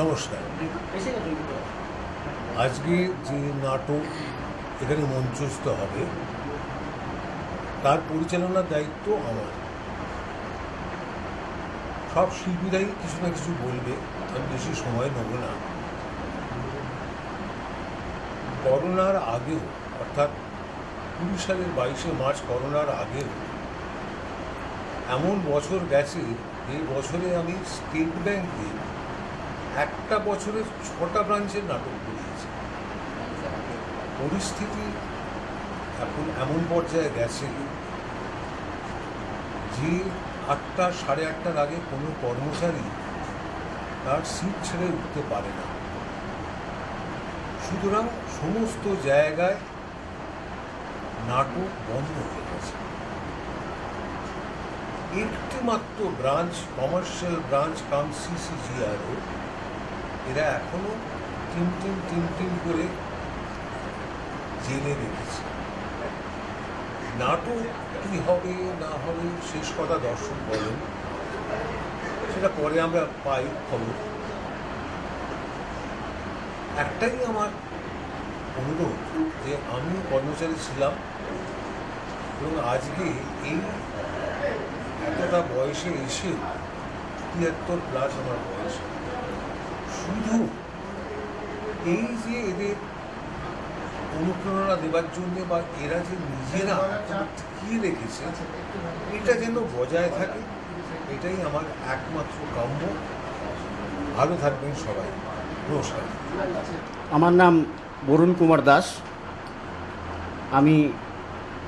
নমস্কার। আজকে যে নাটক এখানে মঞ্চস্থ হবে তার পরিচালনার দায়িত্ব আমার। সব শিল্পীরাই কিছু না কিছু বলবে, আমি বেশি সময় নেব না। করোনার আগেও, অর্থাৎ 20 সালের 22শে মার্চ করোনার আগেও এমন বছর গেছে এই বছরে আমি স্টেট ব্যাংকে একটা বছরে 6টা ব্রাঞ্চের নাটক করিয়েছি। পরিস্থিতি এখন এমন পর্যায়ে গেছে যে 8টা সাড়ে 8টার আগে কোনো কর্মচারী তার সিট ছেড়ে উঠতে পারে না। সুতরাং সমস্ত জায়গায় নাটক বন্ধ হয়ে গেছে। একটি মাত্র ব্রাঞ্চ, কমার্শিয়াল ব্রাঞ্চ কাম CCGRO, এরা এখনো টিম করে জেলে রেখেছে। নাটক কি হবে না হবে শেষ কথা দর্শক বলেন, সেটা পরে আমরা পাই খবর। একটাই আমার অনুরোধ যে আমি কর্মচারী ছিলাম এবং আজকে এই এতটা বয়সে এসে 73+ আমার বয়স, শুধু এই যে এদের অনুপ্রেরণা দেবার জন্যে বা এরা যে নিজেরা টিকিয়ে রেখেছে এটা যেন বজায় থাকে, এটাই আমার একমাত্র কাম্য। ভালো থাকবেন সবাই। নমস্কার। আমার নাম বরুণ কুমার দাস। আমি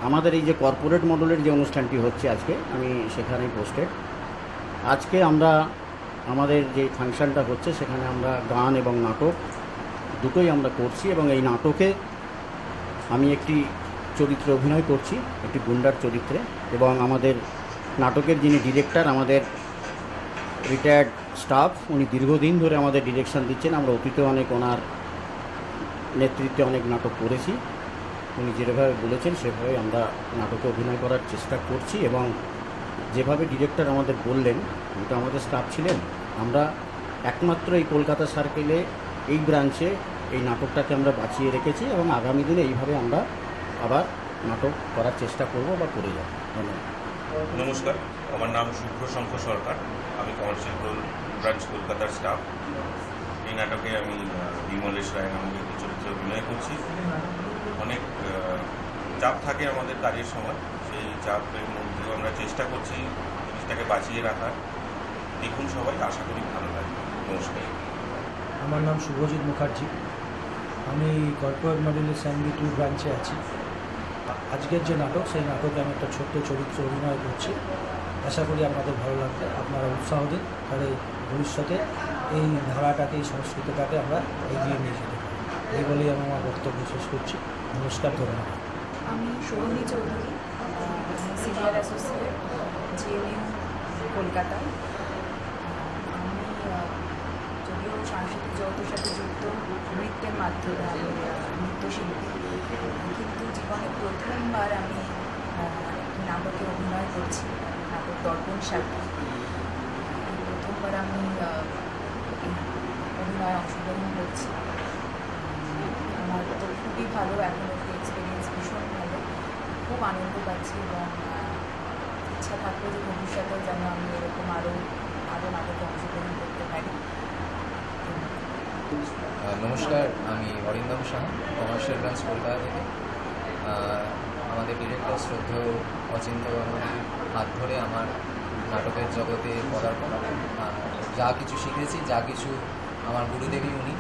আমাদের এই যে কর্পোরেট মডেলের যে অনুষ্ঠানটি হচ্ছে আজকে, আমি সেখানেই পোস্টেড। আজকে আমরা আমাদের যে ফাংশনটা হচ্ছে সেখানে আমরা গান এবং নাটক দুটোই আমরা করছি এবং এই নাটকে আমি একটি চরিত্রে অভিনয় করছি, একটি গুন্ডার চরিত্রে। এবং আমাদের নাটকের যিনি ডিরেক্টর, আমাদের রিটায়ার্ড স্টাফ, উনি দীর্ঘদিন ধরে আমাদের ডিরেকশন দিচ্ছেন। আমরা অতীতে অনেক ওনার নেতৃত্বে অনেক নাটক করেছি। উনি যেভাবে বলেছেন সেভাবে আমরা নাটকে অভিনয় করার চেষ্টা করছি এবং যেভাবে ডিরেক্টর আমাদের বললেন, এটা আমাদের স্টাফ ছিলেন, আমরা একমাত্র এই কলকাতা সার্কেলে এই ব্রাঞ্চে এই নাটকটাকে আমরা বাঁচিয়ে রেখেছি এবং আগামী দিনে এইভাবে আমরা আবার নাটক করার চেষ্টা করব বা করে যাব। ধন্যবাদ। নমস্কার, আমার নাম শুভ্র শঙ্কর সরকার। আমি কমার্শিয়াল ব্রাঞ্চ কলকাতার স্টাফ। এই নাটকে আমি বিমলেশ রায় নামক একটি চরিত্রে অভিনয় করছি। অনেক চাপ থাকে আমাদের কাজের সময়, সেই চাপের মধ্যেও আমরা চেষ্টা করছি জিনিসটাকে বাঁচিয়ে রাখার। দেখুন সবাই, আশা করি ভালো লাগবে। নমস্কার। আমার নাম শুভজিৎ মুখার্জি। আমি কর্পোরেট মডেলের স্যান্ডি 2 ব্রাঞ্চে আছি। আজকের যে নাটক, সেই নাটকে আমি একটা ছোট্ট চরিত্রে অভিনয় করছি। আশা করি আপনাদের ভালো লাগবে, আপনারা উৎসাহ দিন, তাহলে ভবিষ্যতে এই ধারাটাকে, এই সংস্কৃতিটাকে আমরা এগিয়ে নিয়ে যেতে পারি। এই বলেই আমি আমার বক্তব্য শেষ করছি। নমস্কার, ধন্যবাদ। আমি Sourabhi Chowdhury, senior associate, GNU কলকাতায়। আমি যদিও সাংস্কৃতিক জগতের সাথে যুক্ত, নৃত্যের মাধ্যমে আমি নৃত্যশিল্পী, কিন্তু জীবনে প্রথমবার আমি নাটকে অভিনয় করছি, নাটক দর্পণ সাক্ষী। প্রথমবার আমি এই অভিনয়ে অংশগ্রহণ করছি। আমার তো খুবই ভালো, এখন অব্দি এক্সপিরিয়েন্স ভীষণ ভালো, খুব আনন্দ পাচ্ছি এবং ইচ্ছা থাকলে যে ভবিষ্যতেও যেন আমি এরকম আরও নাটকে অংশগ্রহণ করতে পারি। নমস্কার, আমি অরিন্দম সাহা, কমার্শিয়াল ব্রাঞ্চ কলকাতা থেকে। আমাদের ডিরেক্টর শ্রদ্ধেয় অচিন্ত্য গঙ্গোপাধ্যায়ের হাত ধরে আমার নাটকের জগতে পদার্পণ। যা কিছু শিখেছি, যা কিছু আমার গুরুদেবী উনি।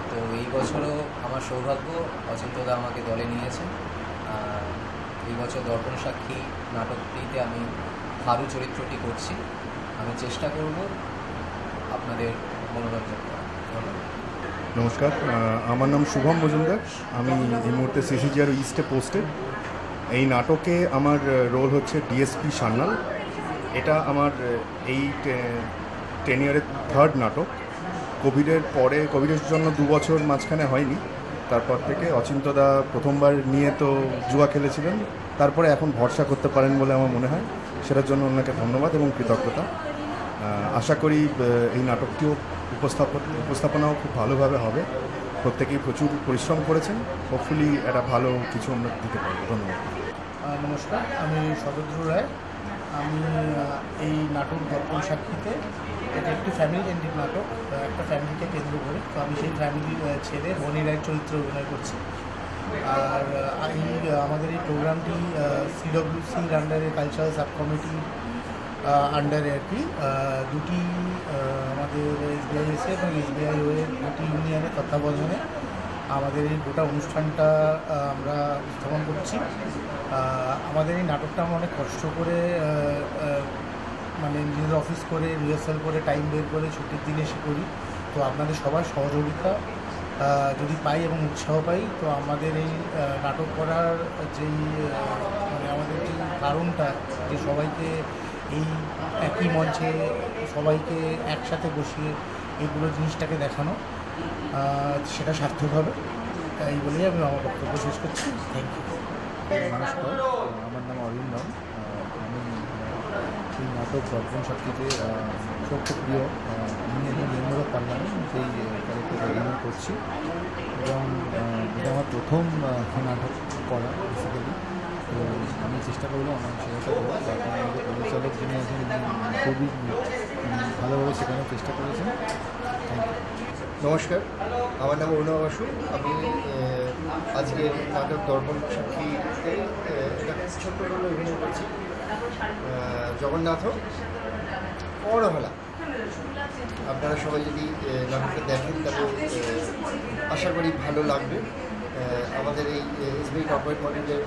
তো এই বছরও আমার সৌভাগ্য, অচিন্ত্যদা আমাকে দলে নিয়েছে। এই বছর দর্পণ সাক্ষী নাটকটিতে আমি হারু চরিত্রটি করছি। আমি চেষ্টা করব আপনাদের মনোরঞ্জন করা। ধন্যবাদ। নমস্কার, আমার নাম শুভম মজুমদার। আমি এই মুহূর্তে CCGRO ইস্টে পোস্টেড। এই নাটকে আমার রোল হচ্ছে DSP সান্যাল। এটা আমার এই টেনিয়ারের 3rd নাটক। কোভিডের জন্য 2 বছর মাঝখানে হয়নি। তারপর থেকে অচিন্ত্যদা প্রথমবার নিয়ে তো জুয়া খেলেছিলেন, তারপরে এখন ভরসা করতে পারেন বলে আমার মনে হয়। সেটার জন্য ওনাকে ধন্যবাদ এবং কৃতজ্ঞতা। আশা করি এই নাটকটিও উপস্থাপনাও খুব ভালোভাবে হবে। প্রত্যেকেই প্রচুর পরিশ্রম করেছেন, হোপফুলি একটা ভালো কিছু আমরা দিতে পারবো। ধন্যবাদ। নমস্কার, আমি শরদ্রু রায়। আমি এই নাটক দর্পণ সাক্ষীতে, এটা একটি ফ্যামিলি কেন্দ্রিক নাটক, একটা ফ্যামিলিকে কেন্দ্র করে। তো আমি সেই ফ্যামিলির ছেলে মনি রায়ের চরিত্রে অভিনয় করছি। আর আমাদের এই প্রোগ্রামটি CWCর আন্ডারে, কালচারাল সাব কমিটির আন্ডারে আর কি, দুটি আমাদের SBISA এবং SBIO এর দুটি ইউনিয়নের তত্ত্বাবধানে আমাদের এই গোটা অনুষ্ঠানটা আমরা স্থাপন করছি। আমাদের এই নাটকটা আমরা অনেক কষ্ট করে মানে নিজেদের অফিস করে রিহার্সাল করে টাইম বের করে ছুটির দিনে এসে করি। তো আপনাদের সবার সহযোগিতা যদি পাই এবং উৎসাহ পাই, তো আমাদের এই নাটক করার যেই মানে আমাদের যে কারণটা, যে সবাইকে এই একই মঞ্চে সবাইকে একসাথে বসিয়ে এইগুলো জিনিসটাকে দেখানো, সেটা সার্থক হবে। এই বলেই আমি আমার বক্তব্য শেষ করছি। Thank you. নমস্কার, আমার নাম অরিন্দম। আমি এই নাটক দর্পণ সাক্ষীতে সত্যপ্রিয় নির্মল পাল্লানি সেই ক্যারেক্টার অভিনয় করছি এবং এটা আমার প্রথম নাটক করা বেসিক্যালি। তো আমি চেষ্টা করবো আমার সেটা করবো। তারপর আমাদের পরিচালক যিনি আছেন খুবই ভালোভাবে শেখানোর চেষ্টা করেছেন। Thank you. নমস্কার, আমার নাম অরুণা বাসু। আমি আজকে নাটক দর্পণ সাক্ষীতে এটা ছোট্ট রোলে অভিনয় করছি। জগন্নাথ অবহেলা। আপনারা সবাই যদি নাটকটা দেখেন তাহলে আশা করি ভালো লাগবে। আমাদের এই SBI কর্পোরেট মডেলের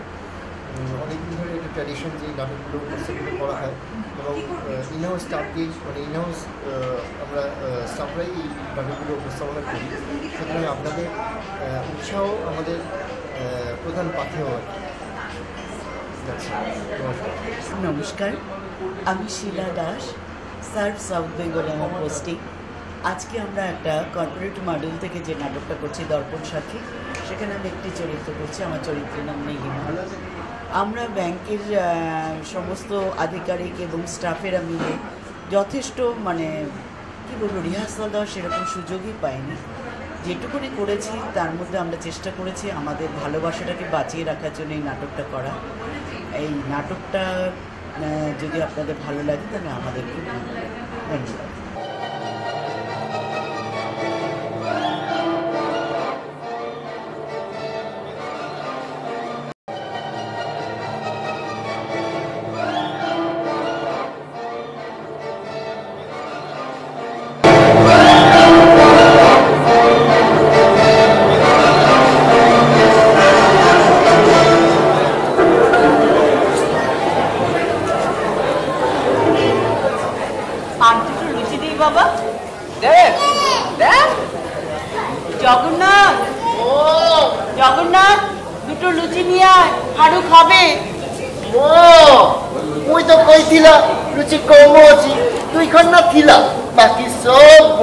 অনেকদিন ধরে একটা ট্র্যাডিশন যে নাটকগুলো উপস্থাপন করা হয় এবং ইনহাউস স্টাফ দিয়ে, মানে ইনহাউস আমরা স্টাফরাই এই নাটকগুলো উপস্থাপনা করি। সুতরাং আপনাদের উৎসাহ আমাদের প্রধান পাথেয় আর কি। নমস্কার, আমি শিলা দাস, সার্ভ সাউথ বেঙ্গল আমার পোস্টিং। আজকে আমরা একটা কর্পোরেট মডেল থেকে যে নাটকটা করছি দর্পণ সাক্ষী, সেখানে আমি একটি চরিত্র করছি। আমার চরিত্রের নাম নেহিমা। আমরা ব্যাংকের সমস্ত আধিকারিক এবং স্টাফেরা মিলে যথেষ্ট মানে কী বলবো, রিহার্সাল দেওয়ার সেরকম সুযোগই পাইনি। যেটুকুনি করেছি তার মধ্যে আমরা চেষ্টা করেছি আমাদের ভালোবাসাটাকে বাঁচিয়ে রাখার জন্য এই নাটকটা করা। এই নাটকটা যদি আপনাদের ভালো লাগে তাহলে আমাদের খুব ভালো লাগে। ধন্যবাদ। বাবা দেখ দেখ জগন্নাথ, ও জগন্নাথ, দুটো লুচি নিয়ে আয়, হাড়ু খাবে। ও মুই তো কইছিলা লুচি কম আছে, তুই খান না থিলা, বাকি সব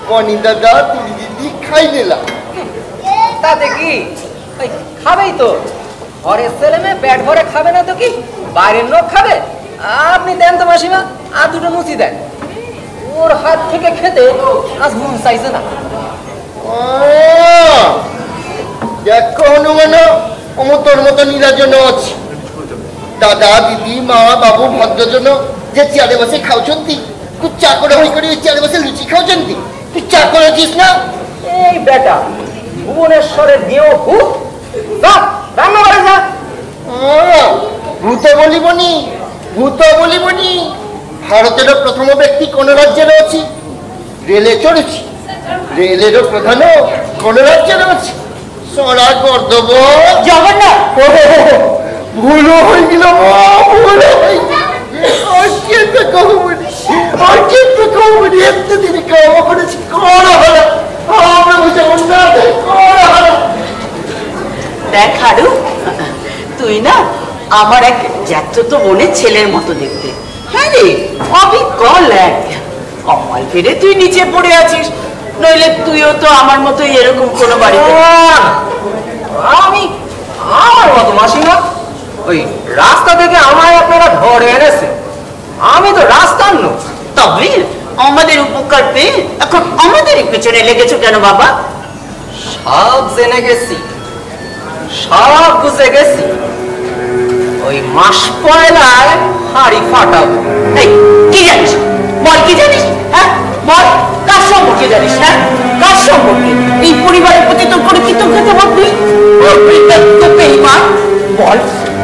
কনি দাদা তুই দিদি খাই নিলা। তাতে কি খাবেই তো, ঘরের ছেলে মেয়ে পেট ভরে খাবে না তো কি বাইরের লোক খাবে? আপনি দেন তো মাসিমা, আর দুটো লুচি দেন। ওর হাত থেকে খেতে আজ মন চাইছে না। দেখো হনুমান, অমর তোর মতো নিরাজন আছে। দাদা দিদি মা বাবু ভদ্রজন যে চেয়ারে বসে খাওছন্তি, তুই চা করে হই করে চেয়ারে বসে লুচি খাওছন্তি, তুই চা করেছিস না? এই বেটা ভুবনেশ্বরের দিও ভূত, রান্না করে যা। ভূত বলিবনি, ভূত বলিবনি। ভারতের প্রথম ব্যক্তি কোন রাজ্যে রয়েছে? রেলে চড়েছি, রেলেরও প্রধান কোন রাজ্যে রয়েছে? সরা গর্দব জগন্নাথ। ভুল হয়ে গেল, ভুল হয়ে গেল। এতদিন কাম করেছি, করা হলো আমরা জগন্নাথ, করা হলো। দেখ হারু, তুই না আমার এক জ্যাঠতো বোনের ছেলের মতো দেখতে। হ্যাঁ রে, অবিকল এক কপাল ফিরে তুই নিচে পড়ে আছিস, নইলে তুইও তো আমার মতো এরকম কোনো বাড়িতে। আমি আমার মতো মাসিমা, ওই রাস্তা থেকে আমায় আপনারা ধরে এনেছে, আমি তো রাস্তার লোক। তবে আমাদের উপকার পেয়ে এখন আমাদেরই পেছনে লেগেছো কেন বাবা? সব জেনে গেছি, সব বুঝে গেছি। ওই মাস পয়লায় হাড়ি ফাটাবো। এই কি জানিস? বল কি জানিস? হ্যাঁ বল, কার সম্পর্কে জানিস? হ্যাঁ কার সম্পর্কে? এই পরিবারের প্রতি তোর কোনো কৃতজ্ঞতা বোধ নেই? ওর কৃতজ্ঞ বেঈমান। বল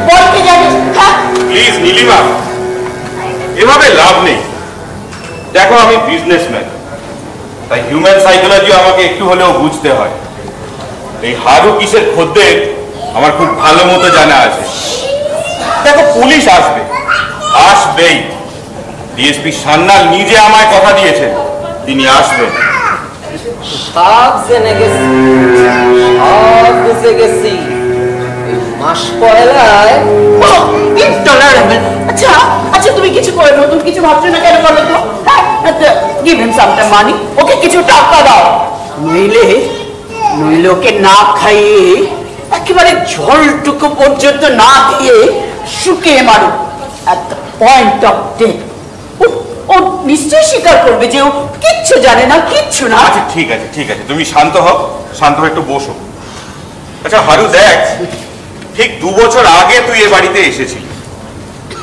বল কি জানিস? হ্যাঁ প্লিজ নীলিমা, এভাবে লাভ নেই। দেখো আমি বিজনেসম্যান, তাই হিউম্যান সাইকোলজি আমাকে একটু হলেও বুঝতে হয়। এই হারু কিসের খদ্দের আমার খুব ভালো মতো জানা আছে। দেখো পুলিশ আসবে, আসবেই। ডিএসপি সান্যাল নিজে আমায় কথা দিয়েছেন তিনি আসবেন। সব জেনে গেছি, সব বুঝে গেছি। মাস পয়লায় আচ্ছা আচ্ছা, তুমি কিছু করে নতুন কিছু ভাবছো না কেন বলো তো? গিভ হিম সামটাইম মানি, ওকে কিছু টাকা দাও। নইলে নইলে ওকে না খাইয়ে একেবারে ঝোলটুকু পর্যন্ত না দিয়ে শুকিয়ে মারো। At the point of death ও নিশ্চয়ই স্বীকার করবে যে ও কিচ্ছু জানে না, কিচ্ছু না। আচ্ছা ঠিক আছে ঠিক আছে, তুমি শান্ত হও, শান্ত হয়ে একটু বসো। আচ্ছা হারু দেখ, ঠিক 2 বছর আগে তুই এ বাড়িতে এসেছিলি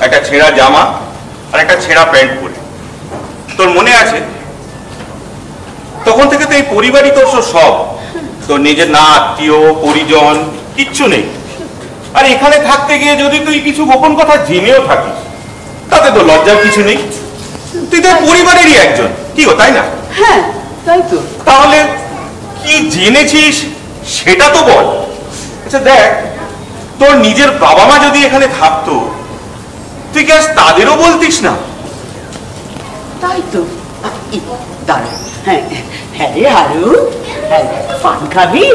একটা ছেঁড়া জামা আর একটা ছেঁড়া প্যান্ট পরে, তোর মনে আছে? তখন থেকে তো এই পরিবারই তোর সব, তোর নিজের না আত্মীয় পরিজন কিচ্ছু নেই। আর এখানে থাকতে গিয়ে যদি তুই কিছু গোপন কথা জেনেও থাকিস তাতে তো লজ্জার কিছু নেই। তুই তো পরিবারেরই একজন, কি গো তাই না? হ্যাঁ তাই তো। তাহলে কি জেনেছিস সেটা তো বল। আচ্ছা দেখ, তোর নিজের বাবা মা যদি এখানে থাকতো তুই কি আজ তাদেরও বলতিস না? তাই তো। দাঁড়া, হ্যাঁ হ্যাঁ রে হারু, হ্যাঁ পান খাবি?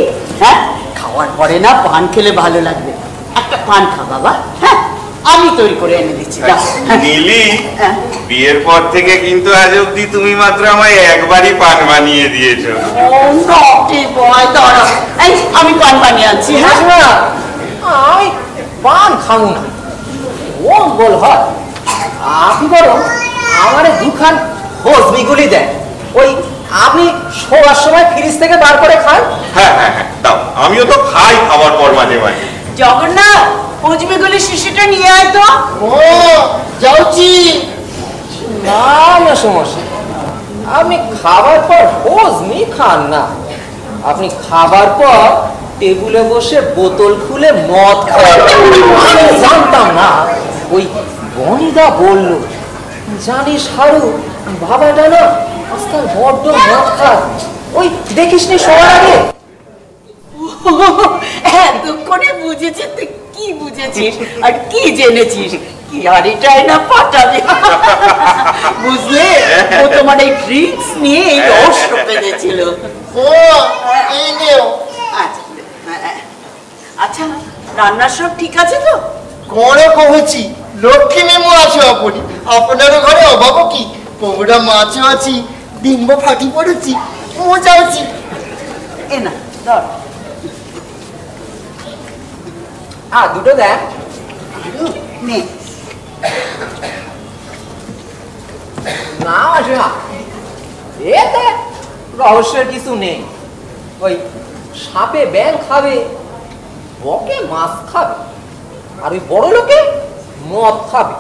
হ্যাঁ খাওয়ার পরে না পান খেলে ভালো লাগবে। একটা পান খা বাবা, হ্যাঁ আমি তৈরি করে এনে দিচ্ছি। নীলি, বিয়ের পর থেকে কিন্তু আজ অব্দি তুমি মাত্র আমায় একবারই পান বানিয়ে দিয়েছো। আমি পান বানিয়ে আনছি। হ্যাঁ আমি পান খাবো না, ও বল হয়। আপনি বরং আমারে দুখান হজমিগুলি দেন, ওই আপনি শোয়ার সময় ফ্রিজ থেকে বার করে খান। হ্যাঁ হ্যাঁ হ্যাঁ দাও, আমিও তো খাই খাবার পর মাঝে মাঝে। জগন্নাথ, হজমিগুলি শিশিটা নিয়ে আয় তো। ও যাচ্ছি। না না সমস্যা, আপনি খাবার পর হজমি খান না, আপনি খাবার পর টেবিলে বসে বোতল খুলে মদ খান। আমি জানতাম না, ওই বনিদা বলল। জানিস হারু, বাবাটা না আজকাল বড্ড মদ খায়, ওই দেখিস নি শোয়ার আগে। এতক্ষণে বুঝেছিস তুই, কি বুঝেছিস আর কি জেনেছিস? কি হাড়িটাই না পাঠাবে, বুঝলে? ও তোমার এই ট্রিক্স নিয়ে এই রহস্য পেয়েছিল। ও এই নেও। আচ্ছা রান্নার সব ঠিক আছে তো? কোনো কমেছি, লক্ষ্মী মেমো আছে আপনি, আপনারও ঘরে অভাবও কি? পোমরা মাছও আছি, ডিম্ব ফাটি পড়েছি, মজা আছি। এ না ধর, আর দুটো দেন। নে না আসা, এতে রহস্যের কিছু নেই। ওই সাপে ব্যাং খাবে, বকে মাছ খাবে, আর ওই বড় লোকে মদ খাবে,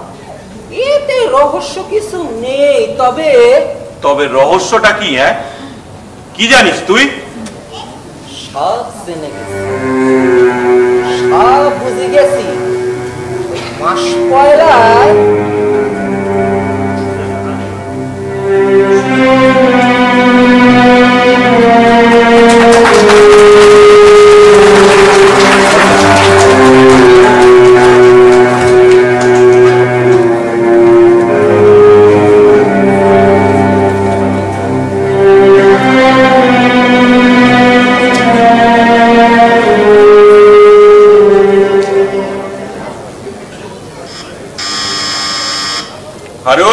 এতে রহস্য কিছু নেই। তবে তবে রহস্যটা কি? হ্যাঁ কি জানিস তুই? সব জেনে গেছি, সব বুঝে গেছি। মাস পয়লায় হারু,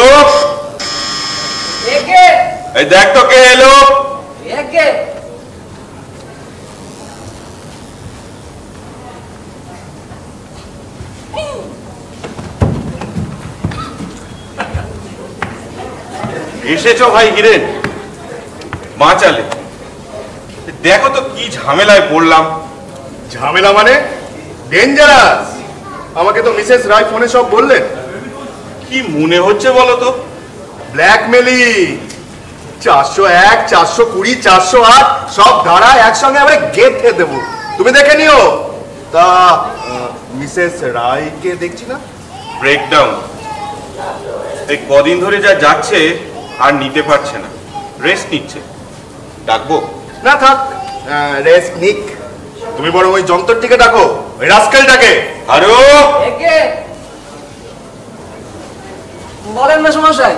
এই দেখ তো কে এলো। এসেছো ভাই হিরেন, বাঁচালে। দেখো তো কি ঝামেলায় পড়লাম। ঝামেলা মানে? ডেঞ্জারাস। আমাকে তো মিসেস রায় ফোনে সব বললেন। কি মনে হচ্ছে বলো তো? ব্ল্যাকমেলিং। 401, 420, 408 সব ধারা একসঙ্গে আমরা গেঁথে দেবো, তুমি দেখে নিও। তা মিসেস রায়কে দেখছি না। ব্রেকডাউন। এই কদিন ধরে যা যাচ্ছে আর নিতে পারছে না, রেস্ট নিচ্ছে। ডাকবো? না থাক, রেস্ট নিক। তুমি বরং ওই যন্ত্রটিকে ডাকো, ওই রাস্কেলটাকে। আরো একে বলেন না সমস্যায়।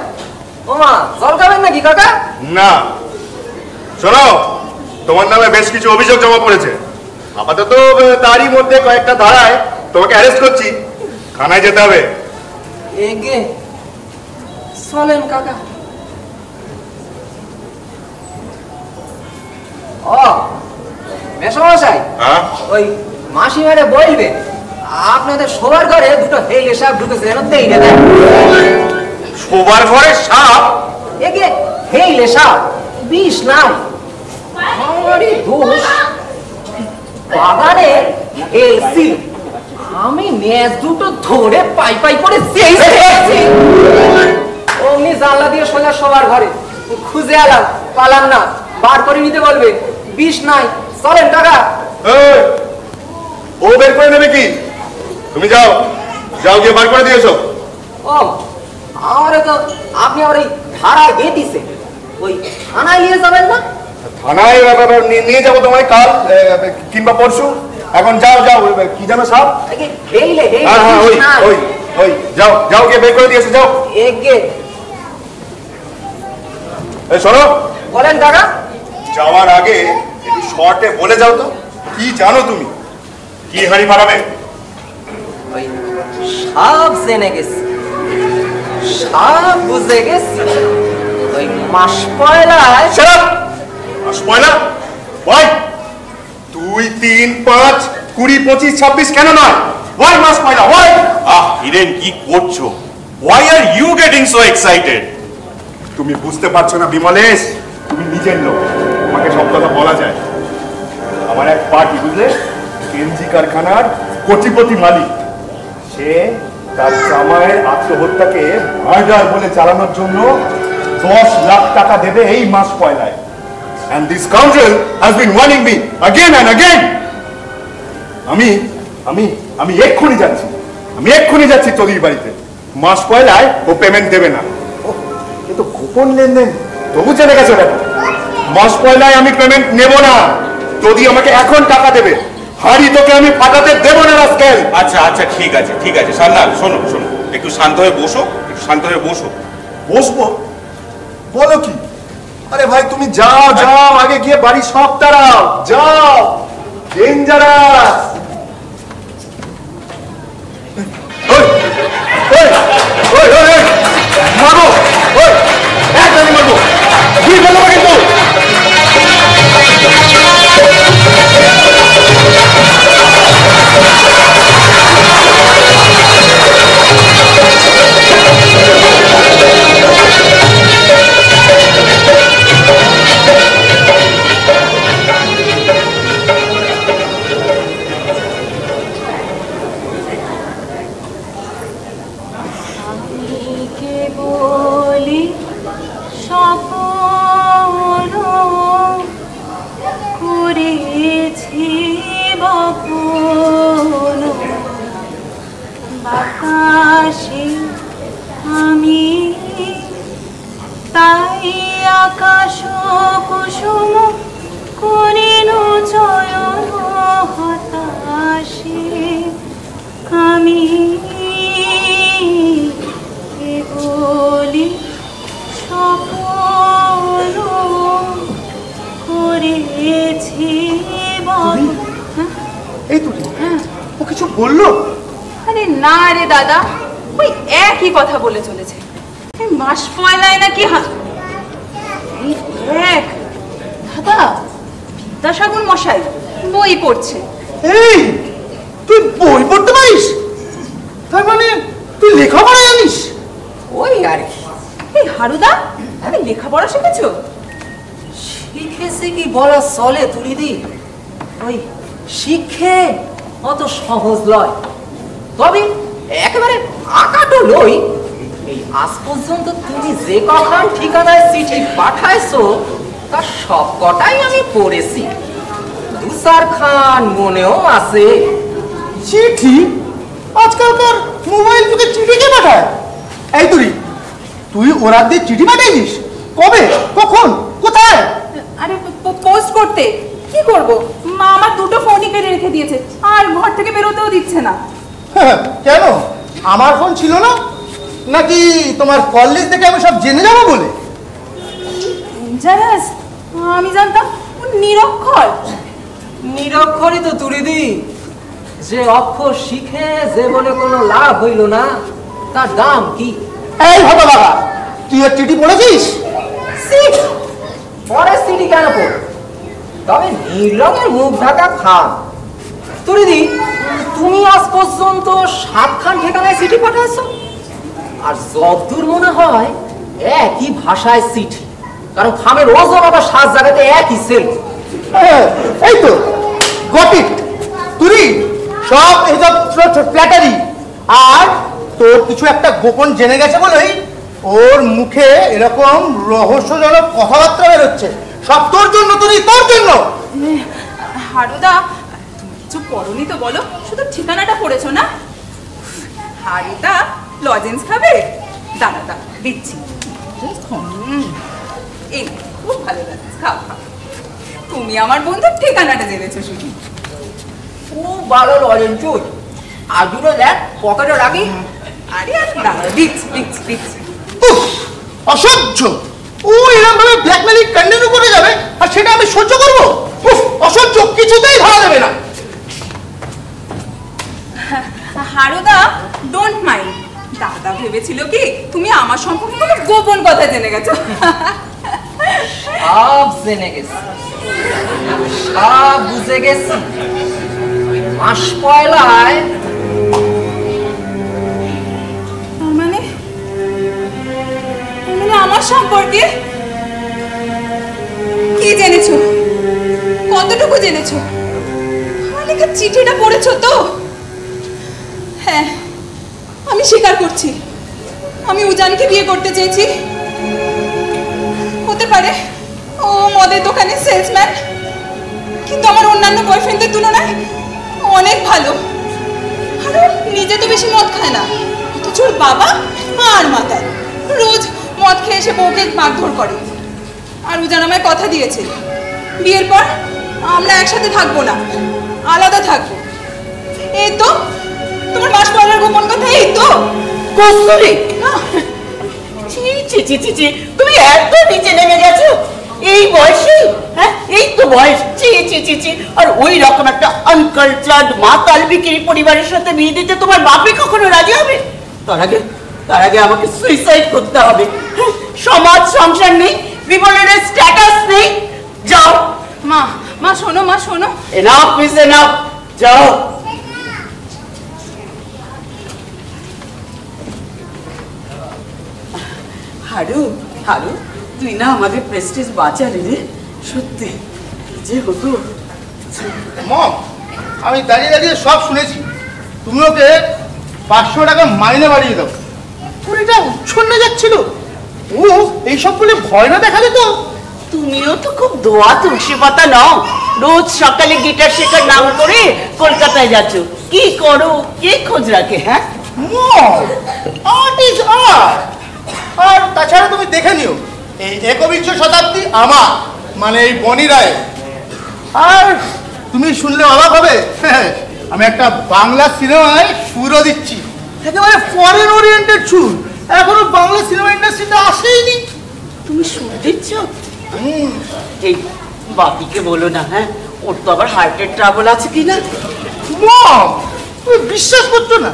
ওমা জল খাবেন নাকি কাকা? না, শোনো, তোমার নামে বেশ কিছু অভিযোগ জমা পড়েছে। আপাতত তারই মধ্যে কয়েকটা ধারায় তোমাকে অ্যারেস্ট করছি, থানায় যেতে হবে। এগে চলেন কাকা। ও মেসমশাই, ওই মাসিমারে বলবে আপনাদের শোবার ঘরে দুটো হেলে সাপ ঢুকেছে, যেন দেখে দেয়। শোবার ঘরে সাপ? একে হেলে সাপ, বিষ নাই। আমারই দোষ, বাগানে এসি আমি ম্যাচ দুটো ধরে পাই পাই করে অমনি জানলা দিয়ে সোজা শোবার ঘরে খুঁজে এলাম, পালাম না। বার করে নিতে বলবে, বিষ নাই। চলেন কাকা। ও বের করে নেবে কি? তুমি যাও, যাও গিয়ে বার করে দিয়েছো। ও আমারে তো আপনি আমার এই ধারা গেঁথিছে, ওই থানায় নিয়ে যাবেন না? থানায় নিয়ে যাবো তোমায় কাল কিংবা পরশু। এখন যাও যাও, কি জানো সাপ? ওই যাও যাও গিয়ে বের করে দিয়েছো, যাও। শোনো, বলেন দাদা। যাওয়ার আগে একটু শর্টে বলে যাও তো, কি জানো তুমি? কি হাঁড়ি মারাবে? ওই সব জেনে গেছি, সব বুঝে গেছি। ওই মাস পয়লায়। মাস পয়লা? ভাই 2, 3, 5, 20, 25, 26 কেন নয়? ওয়াই মাস পয়লা? ওয়াই? হিরেন কি করছো? Why are you getting so excited? তুমি বুঝতে পারছো না বিমলেশ, তুমি নিজের লোক, তোমাকে সব কথা বলা যায়। আমার এক পার্টি, বুঝলে, কেনজি কারখানার কোটিপতি মালিক, সে তার জামাইয়ের আত্মহত্যাকে মার্ডার বলে চালানোর জন্য 10 লাখ টাকা দেবে এই মাস পয়লায়। And this scoundrel has been warning me again and again. আমি এক্ষুনি যাচ্ছি তোদের বাড়িতে। মাস পয়লায় ও পেমেন্ট দেবে না। কিন্তু গোপন লেনদেন তবু জেনে গেছে ওটা। মাস পয়লায় আমি পেমেন্ট নেব না, যদি আমাকে এখন টাকা দেবে। হাড়ি তোকে আমি ফাটাতে দেবো না রাস্কেল। আচ্ছা আচ্ছা, ঠিক আছে ঠিক আছে। সান্নাল শোনো শোনো, একটু শান্ত হয়ে বসো, একটু শান্ত হয়ে বসো। বসবো? বলো কি? আরে ভাই তুমি যাও যাও, আগে গিয়ে বাড়ি সব তাড়াও, যাও। ডেঞ্জারাস। মারবো, একদমই মারবো, দুই ফেলবো কিন্তু। আকাশ কুসুম করিল চয়ন হতাশে, আমি কেবলি সফল করেছি। এই তো ও কিছু বললো? আরে না রে দাদা, ওই একই কথা বলে চলেছে। মাস পয়লায় নাকি এক দাদা বিদ্যাসাগর মশাই বই পড়ছে। এই তুই বই পড়তে পারিস? তার মানে তুই লেখাপড়া জানিস? ওই আর কি। এই হারুদা, আরে লেখাপড়া শিখেছো? শিখেছি কি বলা চলে তুলিদি, ওই শিক্ষে অত সহজ লয়, তবে একেবারে আকাটো লই। এই আজ পর্যন্ত তুমি যে কখন ঠিকানায় চিঠি পাঠাইছো তার সব কটাই আমি পড়েছি, দু চার খান মনেও আছে। চিঠি? আজকালকার মোবাইল যুগে চিঠি কে পাঠায়? এই তুই ওরা দিয়ে চিঠি পাঠাইছিস? কবে, কখন, কোথায়? আরে পোস্ট করতে। কি করব, মা আমার দুটো ফোনই কেড়ে রেখে দিয়েছে, আর ঘর থেকে বেরোতেও দিচ্ছে না। কেন, আমার ফোন ছিল না নাকি তোমার কলেজ থেকে আমি সব জেনে যাবো বলে? জানাস, আমি জানতাম নিরক্ষর। নিরক্ষরই তো তুলিদি, যে অক্ষর শিখে যে বলে কোনো লাভ হইল না তার দাম কি? এই হতভাগা, তুই ওর চিঠি পড়েছিস? পরে চিঠি কেন পড়, তবে নীল রঙের মুখ ঢাকা খাম। তুলিদি, তুমি আজ পর্যন্ত 7 খান ঠিকানায় চিঠি পাঠাইছো, আর যতদূর মনে হয় একই ভাষায় চিঠি, কারণ খামের ওজন আবার 7 জায়গাতে একই সেল। এই তো গট ইট। তুই সব এইসব ফ্ল্যাটারি, আর তোর কিছু একটা গোপন জেনে গেছে বলেই ওর মুখে এরকম রহস্যজনক কথাবার্তা বেরোচ্ছে। সব তোর জন্য, তোর জন্য। হারুদা, তুমি কিছু পড়নি তো বলো, শুধু ঠিকানাটা পড়েছো না? হারুদা লজেন্স খাবে? দাঁড়া দিচ্ছি। এই খুব ভালো লজেন্স, খাও। তুমি আমার বন্ধুর ঠিকানাটা জেনেছো শুধু। খুব ভালো লজেন্স, আর দুটো দেখ পকেটে রাখি। আরে দাঁড়া, দিচ্ছি। অসহ্য! ও এরকম ভাবে ব্ল্যাকমেলিং কন্টিনিউ করে যাবে, আর সেটা আমি সহ্য করবো? অসহ্য, কিছুতেই ধরা দেবে না। হারুদা, ডোন্ট মাইন্ড। দাদা ভেবেছিল কি তুমি আমার সম্পর্কে কোনো গোপন কথা জেনে গেছো। সব জেনে গেছি, সব বুঝে গেছি। মাস পয়লায় মানে আমার সম্পর্কে কি জেনেছো? কতটুকু জেনেছো? আমার লেখা চিঠিটা পড়েছো তো? হ্যাঁ, আমি স্বীকার করছি, আমি উজানকে বিয়ে করতে চেয়েছি। হতে পারে ও মদের দোকানে সেলসম্যান, কিন্তু আমার অন্যান্য বয়ফ্রেন্ডদের তুলনায় অনেক ভালো। আর নিজে তো বেশি মদ খায় না, অথচ ওর বাবা আর মাতাল, রোজ মদ খেয়ে এসে বউকে মারধর করে। আর উজান আমায় কথা দিয়েছে, বিয়ের পর আমরা একসাথে থাকবো না, আলাদা থাকবো। এই তো তোমার মাস পয়লার গোপন কথা। এই তো কস্তুরী, তুমি এত নিচে নেমে গেছো এই বয়সে? হ্যাঁ, এই তো বয়স। আর ওই রকম একটা আনকালচার্ড মাতাল বিক্রি পরিবারের সাথে বিয়ে দিতে তোমার বাপে কখনো রাজি হবে? তার আগে আমাকে সুইসাইড করতে হবে। সমাজ সংসার নেই, বিমলের স্ট্যাটাস নেই। যাও মা শোনো। এনাফ ইজ এনাফ, যাও। হারু, তুই না আমাদের প্রেস্টিজ বাঁচালি রে, সত্যি যে হতো। মম, আমি দাঁড়িয়ে সব শুনেছি। তুমি ওকে 500 টাকা মাইনে বাড়িয়ে দাও। পুরোটা উচ্ছন্নে যাচ্ছিল। ও এইসব বলে ভয় না দেখা যেত? তুমিও তো খুব দোয়া তুলসী পাতা নাও, রোজ সকালে গিটার শেখার নাম করে কলকাতায় যাচ্ছ। কি করো, কে খোঁজ রাখে? হ্যাঁ, আর্ট ইজ আর্ট। আর তাছাড়া তুমি দেখে নিও, এই 21 শতাব্দী আমার, মানে এই বনি রায়। আর তুমি শুনলে অবাক হবে, আমি একটা বাংলা সিনেমায় সুরও দিচ্ছি, একেবারে ফরেন ওরিয়েন্টেড সুর। এখনো বাংলা সিনেমা ইন্ডাস্ট্রিতে আসেইনি। তুমি সুর দিচ্ছ? এই বাপিকে বলো না, হ্যাঁ, ওর তো আবার হার্টের ট্রাবল আছে কিনা। মম, তুমি বিশ্বাস করছো না?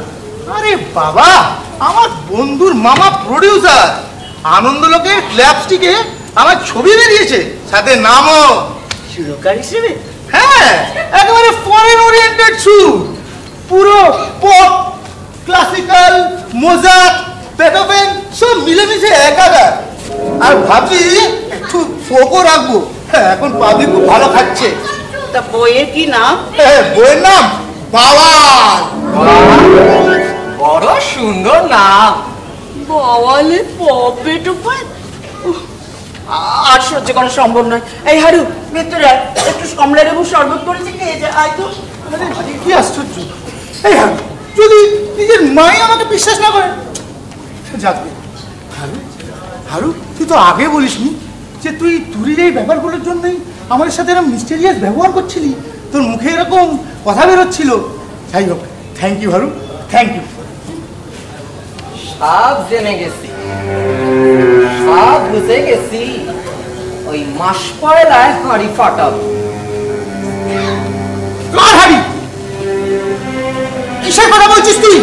আরে বাবা, আমার বন্ধুর মামা প্রডিউসার, আনন্দলোকের ক্ল্যাপস্টিকে আমার ছবি বেরিয়েছে, সাথে নামও সুরকার হিসেবে। হ্যাঁ, একেবারে ফরেন ওরিয়েন্টেড সুর, পুরো পপ, ক্লাসিক্যাল, মোজার্ট, বেথোভেন সব মিলেমিশে একাকার। আর ভাবছি একটু শোকও রাখবো। হ্যাঁ, এখন পাবলিক খুব ভালো খাচ্ছে। তা বইয়ের কি নাম? বইয়ের নাম বাওয়াল। বড় সুন্দর নাম। বাওয়ালে পপে টুপে আর সহ্য করা সম্ভব নয়। এই হারু, ভেতরে একটু কমলা লেবু শরবত করেছে, খেয়ে যা। আয় তো। কি আশ্চর্য! এই হারু, যদি নিজের মাই আমাকে বিশ্বাস না করে, যাবে। হারু, হারু, তুই তো আগে বলিসনি যে তুই তুরির এই ব্যাপারগুলোর জন্যই আমাদের সাথে এরকম মিস্টেরিয়াস ব্যবহার করছিলি, তোর মুখে এরকম কথা বেরোচ্ছিল। যাই হোক, thank you Haru, thank you. সব জেনে গেছি, সব বুঝে গেছি। ওই মাস পয়লায় হাঁড়ি ফাটাবো। কার হাঁড়ি? কিসের কথা বলছিস তুই?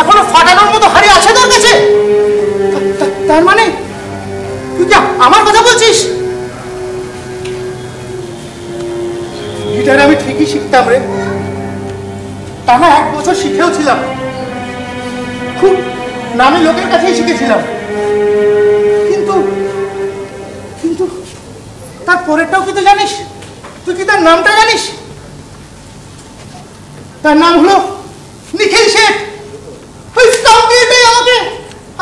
এখনো ফাটানোর মতো হাঁড়ি আছে তোর কাছে? তার মানে তুই কি আমার কথা বলছিস? গিটার আমি ঠিকই শিখতাম রে, টানা 1 বছর শিখেও ছিলাম, খুব নামি লোকের কাছেই শিখেছিলাম। কিন্তু কিন্তু তার পরেরটাও কি তুই জানিস? তুই কি তার নামটা জানিস? তার নাম হলো নিখিল শেঠ। ওই স্কাউন্ডটাই আমাকে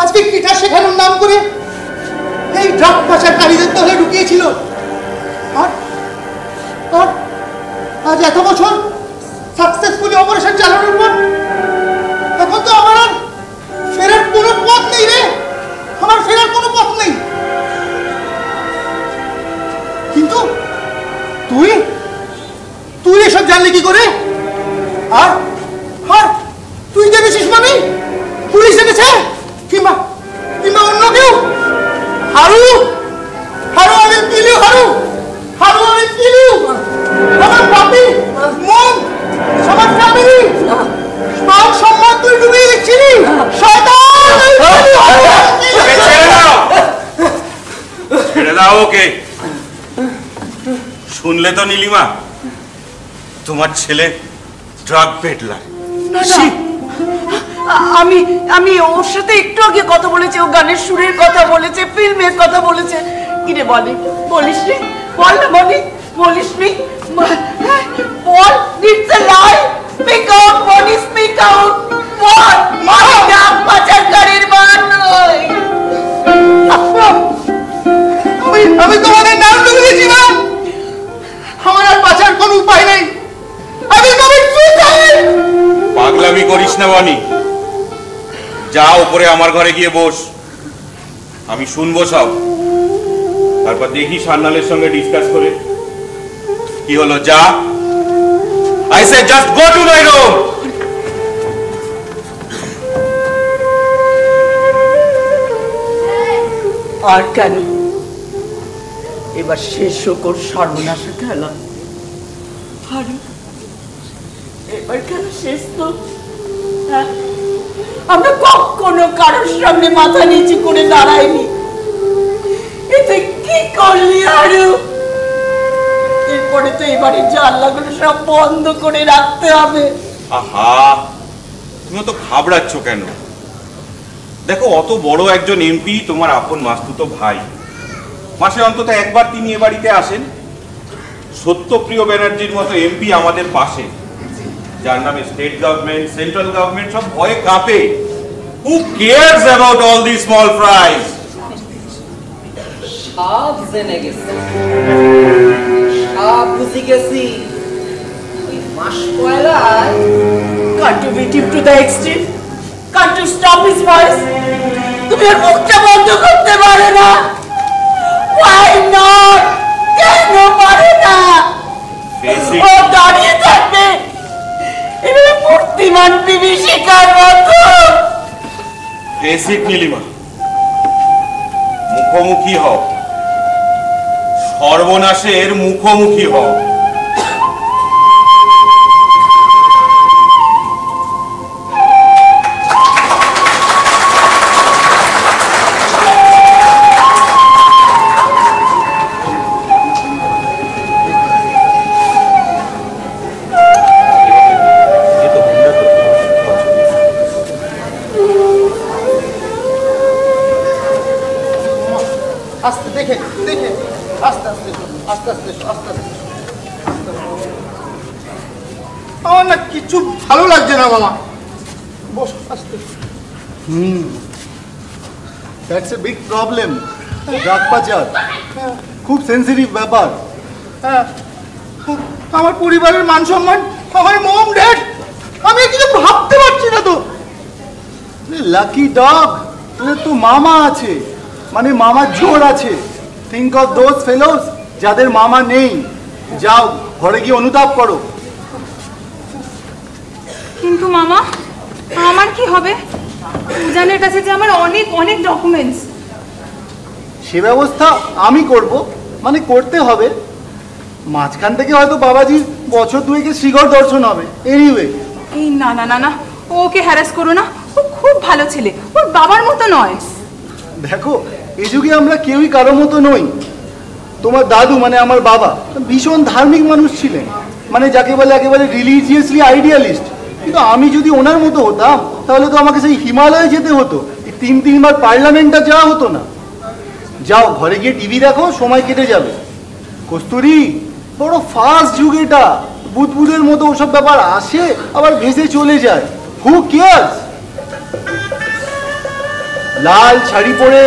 আজকে গিটার শেখানোর নাম করে এই ড্রাগ পাচারকারীদের দলে ঢুকিয়েছিল। আর আজ এত বছর সাকসেসফুলি অপারেশন চালানোর পর এখন তো আমার আর ফেরার কোনো পথ নেই রে। আমার ফেরার কোনো পথ নেই। কিন্তু তুই তুই এসব জানলি কি করে? আর তুই জেনেছিস মানে পুলিশ এনেছে কিংবা অন্য কেউ? হারু, হারু, আমি কিলু, হারু, হারু, আমি কিলু। আমার পাপি মন, সবার ফ্যামিলি, মান সম্মান তুই ডুবিয়ে দিচ্ছিলি। শয়তান! ছেড়ে দাও ওকে। শুনলে তো নীলিমা, তোমার ছেলে ড্রাগ পেডলার। আমি ওর সাথে একটু আগে কথা বলেছি, ও গানের সুরের কথা বলেছে, ফিল্মের কথা বলেছে। কিরে বলে, বলিস নি? বল না, বলিস নি? বল, it's a lie. Speak out, বলি, স্পিক আউট। বল, মারিনা পাচারকারীর মান নয়। আমি তোমাদের নাম লিখেছি না। আমার আর বাঁচার কোনো উপায় নেই। আমি পাগলামি করিস না বনি, যা উপরে আমার ঘরে গিয়ে বস, আমি শুনবো সব। তারপর দেখি সান্নালের সঙ্গে ডিসকাস করে কি হলো। যা, I said just go to my room. আর কেন? এবার শেষ হোক ওর সর্বনাশা খেলা। হারু, এবার কেন শেষ তো? আমরা কখনো কারোর সামনে মাথা নিচু করে দাঁড়াইনি। এতে কি করলি হারু? এরপরে তো এই বাড়ির জানলাগুলো সব বন্ধ করে রাখতে হবে। আহা, তুমি তো ঘাবড়াচ্ছ কেন? দেখো, অত বড় একজন এমপি তোমার আপন মাস্তুতো ভাই, মাসে অন্তত একবার তিনি এ বাড়িতে আসেন। সত্যপ্রিয় ব্যানার্জির মতো এমপি আমাদের পাশে, যার নামে স্টেট গভর্নমেন্ট, সেন্ট্রাল গভর্নমেন্ট সব ভয়ে কাঁপে। Who cares about all these small fries? সব জেনে গেছি, সব বুঝে গেছি। ওই মাস পয়লায় Can't you beat him to the extreme? Can't you stop his voice? তুমি ওর মুখটা বন্ধ করতে পারো না? Why not? কেন পারো না? ও দাঁড়িয়ে থাকবে এবারে মূর্তিমান বিভীষিকার মতো। বেসিক নীলিমা, মুখোমুখি হও, সর্বনাশের মুখোমুখি হও। দেখে দেখে আস্তে আস্তে আস্তে আস্তে আস্তে আস্তে। আমার না কিছু ভালো লাগছে না মামা, বস আস্তে। That's a big problem, drug পাচার খুব সেন্সিটিভ ব্যাপার। হ্যাঁ, আমার পরিবারের মান সম্মান, আমার মম ড্যাড, আমি কিছু ভাবতে পারছি না তো। লাকি ডগ, তোর তো মামা আছে, মানে মামার জোর আছে। থিঙ্ক অফ দোজ ফেলোস যাদের মামা নেই। যাও ঘরে গিয়ে অনুতাপ করো। কিন্তু মামা, আমার কি হবে? উজানের কাছে যে আমার অনেক অনেক ডকুমেন্টস। সে ব্যবস্থা আমি করব, মানে করতে হবে। মাঝখান থেকে হয়তো বাবাজির বছর দুয়েকে শ্রীগড় দর্শন হবে। এনিওয়ে, এই না না না না, ওকে হ্যারাস করো না, ও খুব ভালো ছেলে, ওর বাবার মতো নয়। দেখো এই যুগে আমরা কেউই কারোর মতো নই। তোমার দাদু মানে আমার বাবা ভীষণ ধার্মিক মানুষ ছিলেন, মানে যাকে বলে একেবারে রিলিজিয়াসলি আইডিয়ালিস্ট। কিন্তু আমি যদি ওনার মতো হতাম তাহলে তো আমাকে সেই হিমালয়ে যেতে হতো, এই 3-3 বার পার্লামেন্টটা যাওয়া হতো না। যাও ঘরে গিয়ে টিভি দেখো, সময় কেটে যাবে। কস্তুরী, বড় ফাস্ট যুগ এটা, বুদবুদের মতো ওসব ব্যাপার আসে আবার ভেসে চলে যায়। হু কেয়ারস? লাল শাড়ি পরে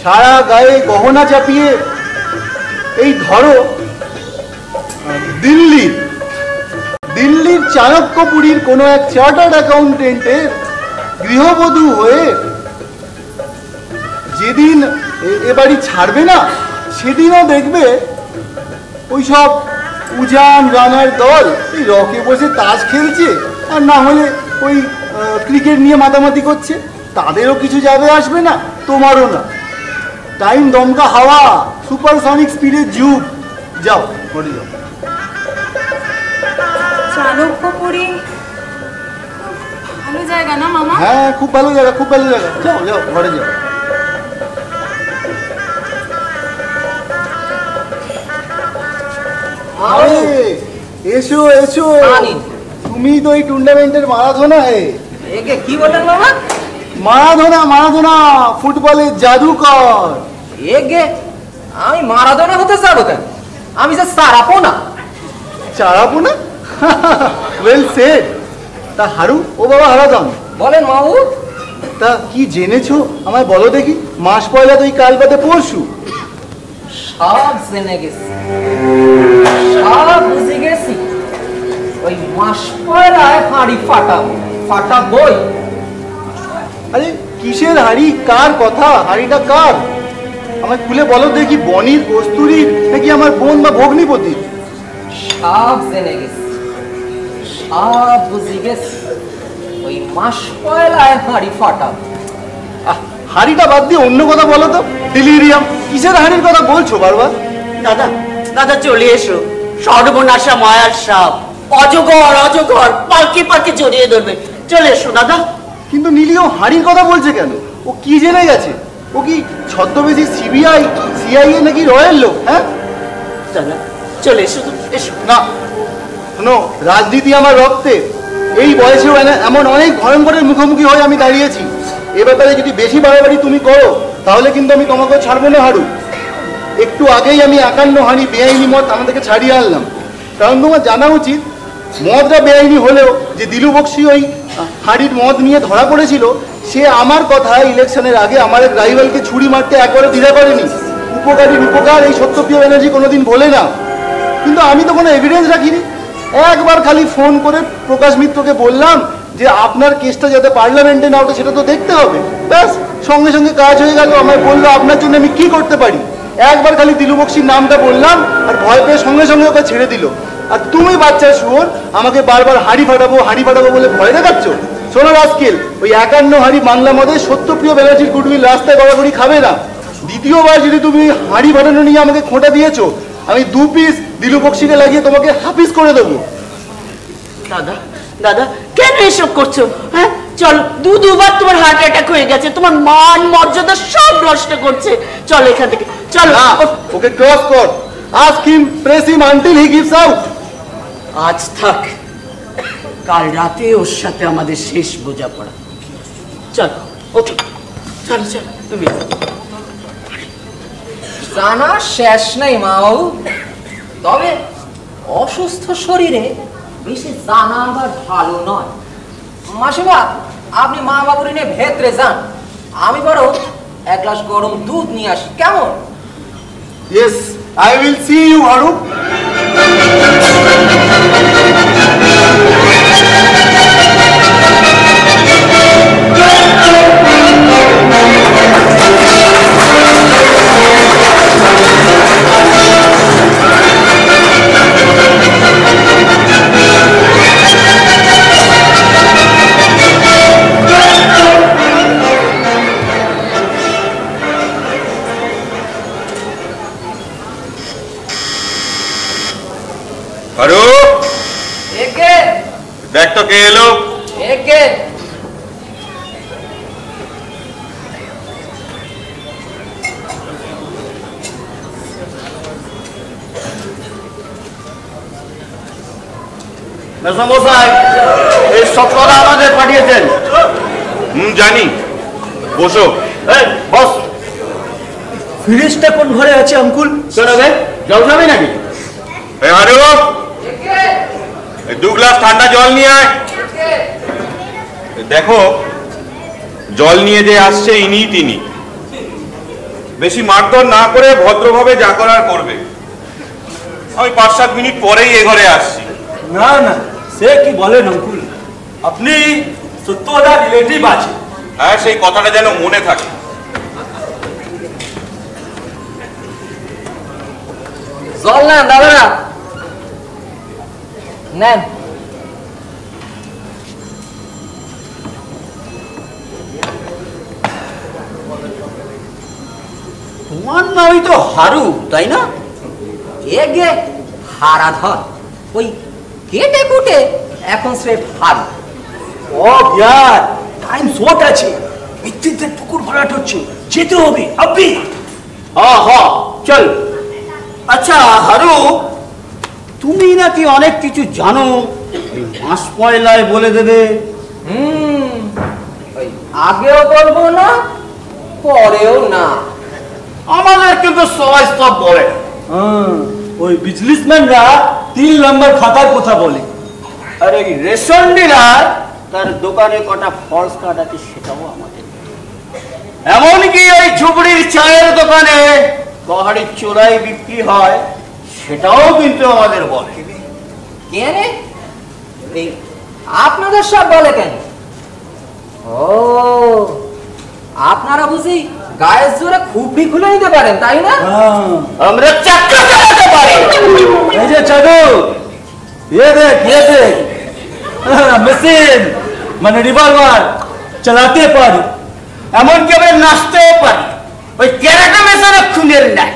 সারা গায়ে গহনা চাপিয়ে এই ধরো দিল্লির চাণক্যপুরীর কোনো এক চার্টার্ড অ্যাকাউন্টেন্টের গৃহবধূ হয়ে যেদিন এ বাড়ি ছাড়বে না সেদিনও দেখবে ওই সব উজান রানার দল এই রকে বসে তাস খেলছে, আর না হলে ওই ক্রিকেট নিয়ে মাতামাতি করছে। তাদেরও কিছু যাবে আসবে না, তোমারও না। টাইম দমকা হাওয়া, সুপারসনিক স্পিডের যুগ। যাও ঘরে যাও। চাণক্যপুরী ভালো জায়গা না মামা? হ্যাঁ খুব ভালো জায়গা, খুব ভালো জায়গা। যাও যাও ঘরে যাও। আরে এসো এসো, তুমি তো এই টুর্নামেন্টের মারাধনা। একে কি বললেন মামা? মারাধনা ফুটবলের জাদুকর। একে আমি মারাধনা হতে চাবো কেন? আমি যে সারাপোনা। চারাপোনা? Well said. তা হারু, ও বাবা হারাদাম, বলেন মামু। তা কি জেনেছো আমায় বলো দেখি। মাস পয়লা তো এই কাল বাদে পরশু। সব জেনে গেছি, সব বুঝে গেছি। ওই মাস পয়লায় হাঁড়ি ফাটাবই। আরে কিসের হাড়ি, কার কথা? হাড়িটা কার আমায় খুলে বলো দেখি। বনির, কস্তুরীর, নাকি আমার বোন বা ভগ্নিপতির? সব জেনে গেছি, সব বুঝে গেছি। ওই মাস পয়লায় হাঁড়ি ফাটাবো। হাড়িটা বাদ দিয়ে অন্য কথা বলো তো। ডিলিরিয়াম, কিসের হাড়ির কথা বলছো বারবার? দাদা দাদা চলে এসো, সর্বনাশা মায়ার সাপ, অজগর অজগর পালকে পালকে জড়িয়ে ধরবে। চলে এসো দাদা। কিন্তু নীলিও হাড়ির কথা বলছে কেন? ও কি জেনে গেছে? ও কি ছদ্মবেশী সিবিআই, সিআইএ নাকি রয়্যাল লোক? হ্যাঁ দাদা চলে এসো, এসো না। শোনো, রাজনীতি আমার রক্তে। এই বয়সেও এমন অনেক ভয়ঙ্করের মুখোমুখি হয়ে আমি দাঁড়িয়েছি। এ ব্যাপারে যদি বেশি বাড়াবাড়ি তুমি করো তাহলে কিন্তু আমি তোমাকে ছাড়বো না হারু। একটু আগেই আমি 51 হাঁড়ি বেআইনি মদ আমাদেরকে ছাড়িয়ে আনলাম। কারণ তোমার জানা উচিত মদটা বেআইনি হলেও যে দিলু বক্সি ওই হাঁড়ির মদ নিয়ে ধরা পড়েছিল, সে আমার কথা ইলেকশনের আগে আমার এক রাইভালকে ছুরি মারতে একবারে দ্বিধা করেনি। উপকারীর উপকার এই সত্যপ্রিয় ব্যানার্জি কোনোদিন বলে না। কিন্তু আমি তো কোনো এভিডেন্স রাখিনি। একবার খালি ফোন করে প্রকাশ মিত্রকে বললাম যে আপনার কেসটা যাতে পার্লামেন্টে না ওঠে সেটা তো দেখতে হবে। ব্যাস, সঙ্গে সঙ্গে কাজ হয়ে গেল। আমায় বললো আপনার জন্য আমি কি করতে পারি। একবার খালি দিলু বক্সির নামটা বললাম আর ভয় পেয়ে সঙ্গে সঙ্গে ওকে ছেড়ে দিল। আর তুমি বাচ্চা শুয়োর আমাকে বারবার হাঁড়ি ফাটাবো বলে ভয় দেখাচ্ছ। শোনো রাস্কেল, ওই 51 হাঁড়ি বাংলা মদে সত্যপ্রিয় ব্যানার্জির গুডউইল রাস্তায় গড়াগড়ি খাবে না। দ্বিতীয়বার যদি তুমি হাঁড়ি ফাটানো নিয়ে আমাকে খোঁটা দিয়েছো, আমি 2 পিস দিলু বক্সিকে লাগিয়ে তোমাকে হাফিস করে দেবো। দাদা দাদা কেন এসব করছো? হ্যাঁ চল, দুবার তোমার হার্ট অ্যাটাক হয়ে গেছে, তোমার মান মর্যাদা সব নষ্ট করছে। চল এখান থেকে, চল। ওকে ক্রস কর। Ask him, press him until he gives out. আজ থাক, কাল রাতে ওর সাথে আমাদের শেষ বোঝাপড়া। চল ওকে, চল চল তুমি। জানা শেষ নেই মাও, তবে অসুস্থ শরীরে বেশি জানা আবার ভালো নয়। মাসিমা, আপনি মা বাবুর নিয়ে ভেতরে যান, আমি বরং এক গ্লাস গরম দুধ নিয়ে আসি, কেমন? Yes, I will see you, Haru. Haru, দেখ তো কে এলো। মেসমশাই, এই সত্রটা আমাদের পাঠিয়েছেন। জানি, বসো। বস। ফ্রিজটা কোন ঘরে আছে আঙ্কুল? কেন রে, জল খাবি নাকি? হারু, 2 গ্লাস ঠান্ডা জল নিয়ে আয়। দেখো, জল নিয়ে যে আসছে ইনি তিনি, বেশি মারধর না করে ভদ্রভাবে যা করার করবে। আমি 5-7 মিনিট পরেই এ ঘরে আসছি। না না, সে কি বলেন আঙ্কুল, আপনি সত্যদার রিলেটিভ আছে। হ্যাঁ, সেই কথাটা যেন মনে থাকে। জল নেন দাদারা, নেন। তোমার নামই তো হারু, তাই না? এগে হারাধর, ওই কেটে কুটে এখন স্রেফ হারু। ও ইয়ার, টাইম শর্ট আছে, বিদ্যুতের পুকুর ভরাট হচ্ছে, যেতে হবে আপনি। হ্যাঁ, চল। আচ্ছা হারু, তুমি নাকি অনেক কিছু জানো, মাস পয়লায় বলে দেবে। আগেও বলবো না, পরেও না। আমাদের কিন্তু সবাই সব বলে। ওই বিজনেসম্যানরা 3 নম্বর খাতার কথা বলে, আর এই রেশন ডিলার তার দোকানে কটা ফলস কার্ড আছে সেটাও আমাদের। এমনকি ওই ঝুপড়ির চায়ের দোকানে গহাড়ির চোরাই বিক্রি হয় সেটাও কিন্তু আমাদের বলে। কেন এই আপনাদের সব বলে কেন? ও, আপনারা বুঝি গায়ের জোরে খুবই খুলে নিতে পারেন, তাই না? আমরা চাকরি চালাতে পারি। এই যে চাদু, ये देख মেশিন মানে রিভলভার চালাতে পারি, এমনকি আমরা নাচতেও পারি। ওই ক্যারাটা মেশানো খুনের নাচ।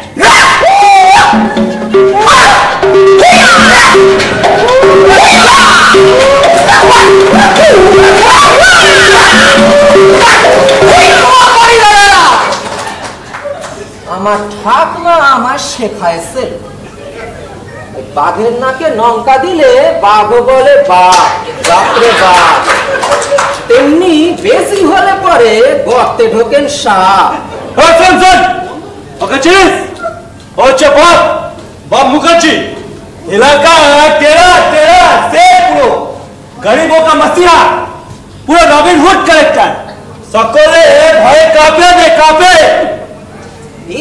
আমার ঠাকুমা আমার শেখাইছে, বাঘের নাকে লঙ্কা দিলে বাঘ বলে বাঘ, বাপরে বাঘ। তেমনি বেশি হলে পরে গর্তে ঢোকেন সাপ। ওকে চিনিস? ও হচ্ছে বাপ মুখার্জি। এলাকা তেরা সে পুরো গরিবों का मसीहा, পুরো রবিন হুড ক্যারেক্টার। সকলে ভয়ে কাঁপে।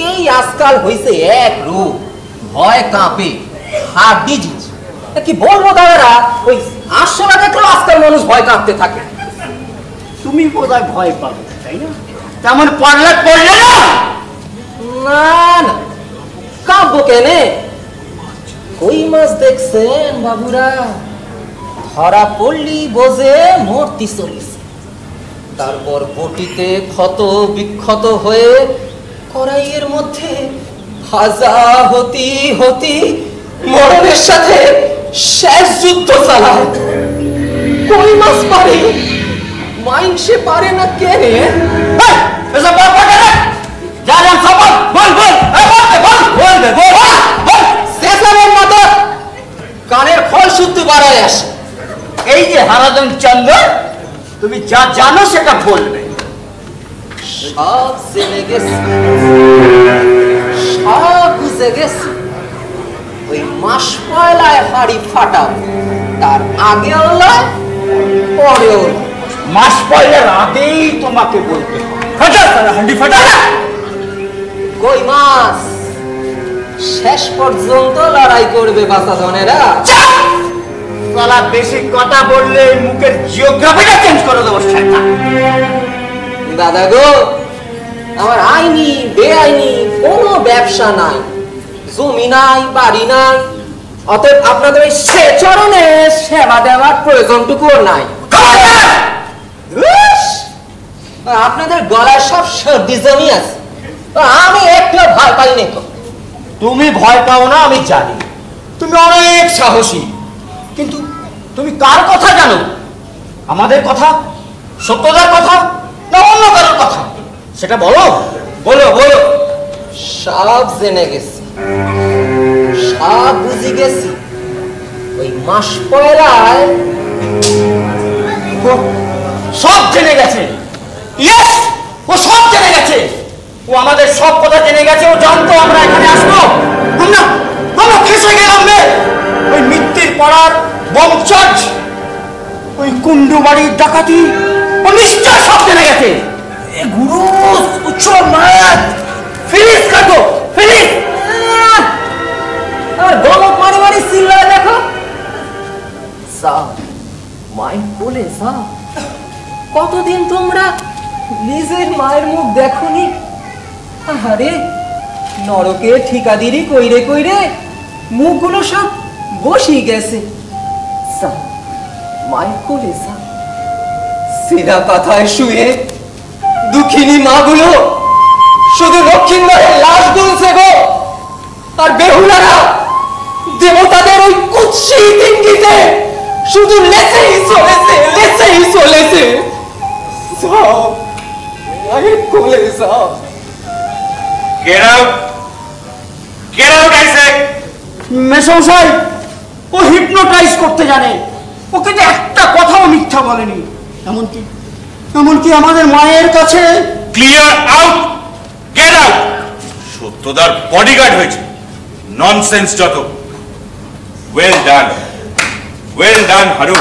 এই আজকাল হইছে এক রূপ, ভয় কাঁপে, হার্ট ডিজিজ। কি বলবো দাদারা, ওই আসলে দেখলো আজকাল মানুষ ভয় কাঁপতে থাকে। তুমি বোধহয় ভয় পাবে, তাই না? তেমন পড়লে না। না না, কাঁপবো কেনে? কই মাছ দেখছেন বাবুরা? ধরা পড়লি বোঝে মূর্তি চলিছে, তারপর বটিতে ক্ষত বিক্ষত হয়ে কড়াইয়ের মধ্যে ভাজা হতি মরণের সাথে শেষ যুদ্ধ চালায়। কই মাছ পারে, মাইনসে পারে না কেনে? কানের ফল শুদ্ধ বাড়ায় আসে। এই যে হারাধন চন্দ্র, তুমি যা জানো সেটা বলবে। সব জেনে গেছে, সব ফাটাও, তার আগেও নয় পরেও নয়। মাস পয়লার আগেই তোমাকে বলতে হবে। ফাটা তারা হান্ডি ফাটা। কই মাস, শেষ পর্যন্ত লড়াই করবে বাচ্চাধনেরা। সালা বেশি কথা বললে মুখের জিওগ্রাফিটা চেঞ্জ করে দেবো সেটা। দাদা গো, আমার আইনি বেআইনি কোনো ব্যবসা নাই, জমি নাই, বাড়ি নাই, অতএব আপনাদের ওই সে চরণে সেবা দেওয়ার প্রয়োজনটুকুও নাই। আপনাদের গলায় সব সর্দি জমি আছে, আমি একটু ভয় পাই না। তুমি ভয় পাও না আমি জানি, তুমি অনেক সাহসী, কিন্তু তুমি কার কথা জানো? আমাদের কথা, সত্যদার কথা, না অন্য কারোর কথা? সেটা বলো, বলো বলো। সব জেনে গেছি, সব বুঝে গেছি। ওই মাস পয়লায় সব জেনে গেছে। ইয়েস, ও সব জেনে গেছে। ও আমাদের সব কথা জেনে গেছে। ও জানতো আমরা এখানে আসবো। আমরা ফেসে গেলাম রে। ওই মিত্তির পাড়ার বংশজ, ওই কুন্ডু বাড়ির ডাকাতি, ও নিশ্চয় সব জেনে গেছে। গুরু উচ্চল মায়াত ফিরিস কাটো, ফিরিস। আর গলপ মারি মারি চিল্লায় দেখো। সাহ, মাই বলে সাহ, কতদিন তোমরা নিজের মায়ের মুখ দেখোনি? আরে নরকে ঠিকাদিরি কইরে কইরে মুখগুলো সব বসি গেছে। মায়ের কোলে সিরা পাথায় শুয়ে দুঃখিনী মাগুলো শুধু লক্ষ্মীন্দরের লাশ গুনছে গো। আর বেহুলারা দেবতাদের ওই কুৎসিত ইঙ্গিতে শুধু লেচেই চলেছে, লেচেই চলেছে। মায়ের কোলে সব। Get out! Get out, I say! মেশামশাই, ও হিপনোটাইজ করতে জানে। ওকে তো একটা কথাও মিথ্যা বলেনি। এমনকি আমাদের মায়ের কাছে। Clear out! Get out! সত্যদার বডিগার্ড হয়েছে। ননসেন্স যত। Well done, well done Haru.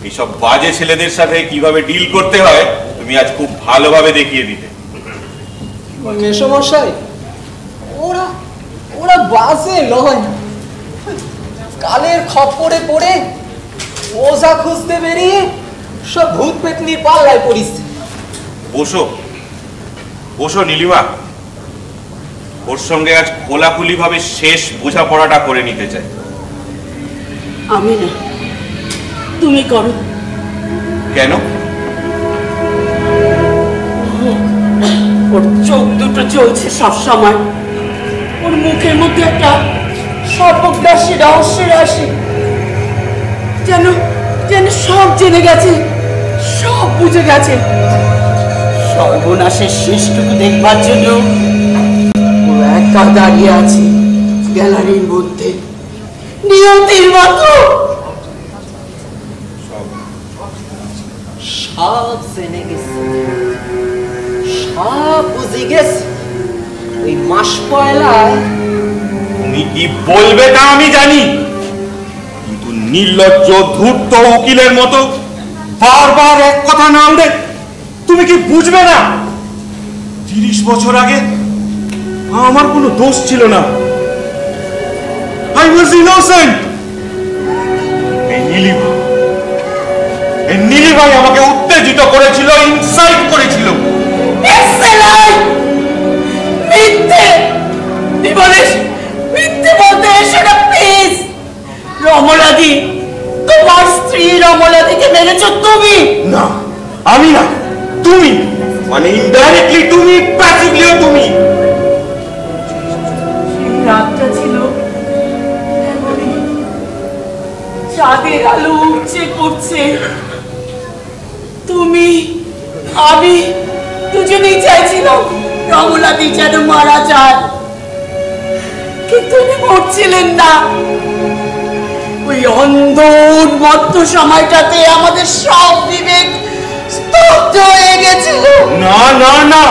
এইসব বাজে ছেলেদের সাথে কিভাবে ডিল করতে হয় তুমি আজ খুব ভালোভাবে দেখিয়ে দিতে। মেশামশাই, ওরা ওরা বাজে নয়, কালের খপ্পরে পড়ে ওঝা খুঁজতে বেরিয়ে সব ভূত পেতনির পাল্লায় পড়িস। বসো বসো নীলিমা, ওর সঙ্গে আজ খোলাখুলি ভাবে শেষ বোঝাপড়াটা করে নিতে চাই। আমি না, তুমি করো। কেন? ওর চোখ দুটো চলছে সব সময়, ওর মুখের মধ্যে একটা সর্বগ্রাসী রহস্যের আসে, যেন যেন সব জেনে গেছে, সব বুঝে গেছে। সর্বনাশের শেষটুকু দেখবার জন্য ও একা দাঁড়িয়ে আছে গ্যালারির মধ্যে, নিয়তির মতো। সব জেনে গেছে, সব বুঝে গেছে। ওই মাস পয়লায় তুমি কি বলবে তা আমি জানি, কিন্তু নির্লজ্জ ধূর্ত উকিলের মতো বারবার এক কথা না উঠে তুমি কি বুঝবে না? 30 বছর আগে আমার কোনো দোষ ছিল না। I was innocent. এই নীলিভাই আমাকে উত্তেজিত করেছিল, ইনসাইট করেছিল। মিথ্যে বলিস, মিথ্যে বলতে এসো না প্লিজ। রমলাদি, তোমার স্ত্রী রমলাদিকে মেরেছ তুমি। না, আমি না, তুমি। মানে ইনডাইরেক্টলি তুমি, প্যাসিভলিও তুমি। রাতটা ছিল চাঁদের আলো উঠছে পড়ছে, তুমি আমি দুজনেই চাইছিলাম রমলাদি যেন মারা যান, কিন্তু উনি মরছিলেন না। ওই অন্ধ উন্মত্ত সময়টাতে আমাদের সব বিবেক স্তব্ধ হয়ে গেছিল। না না না,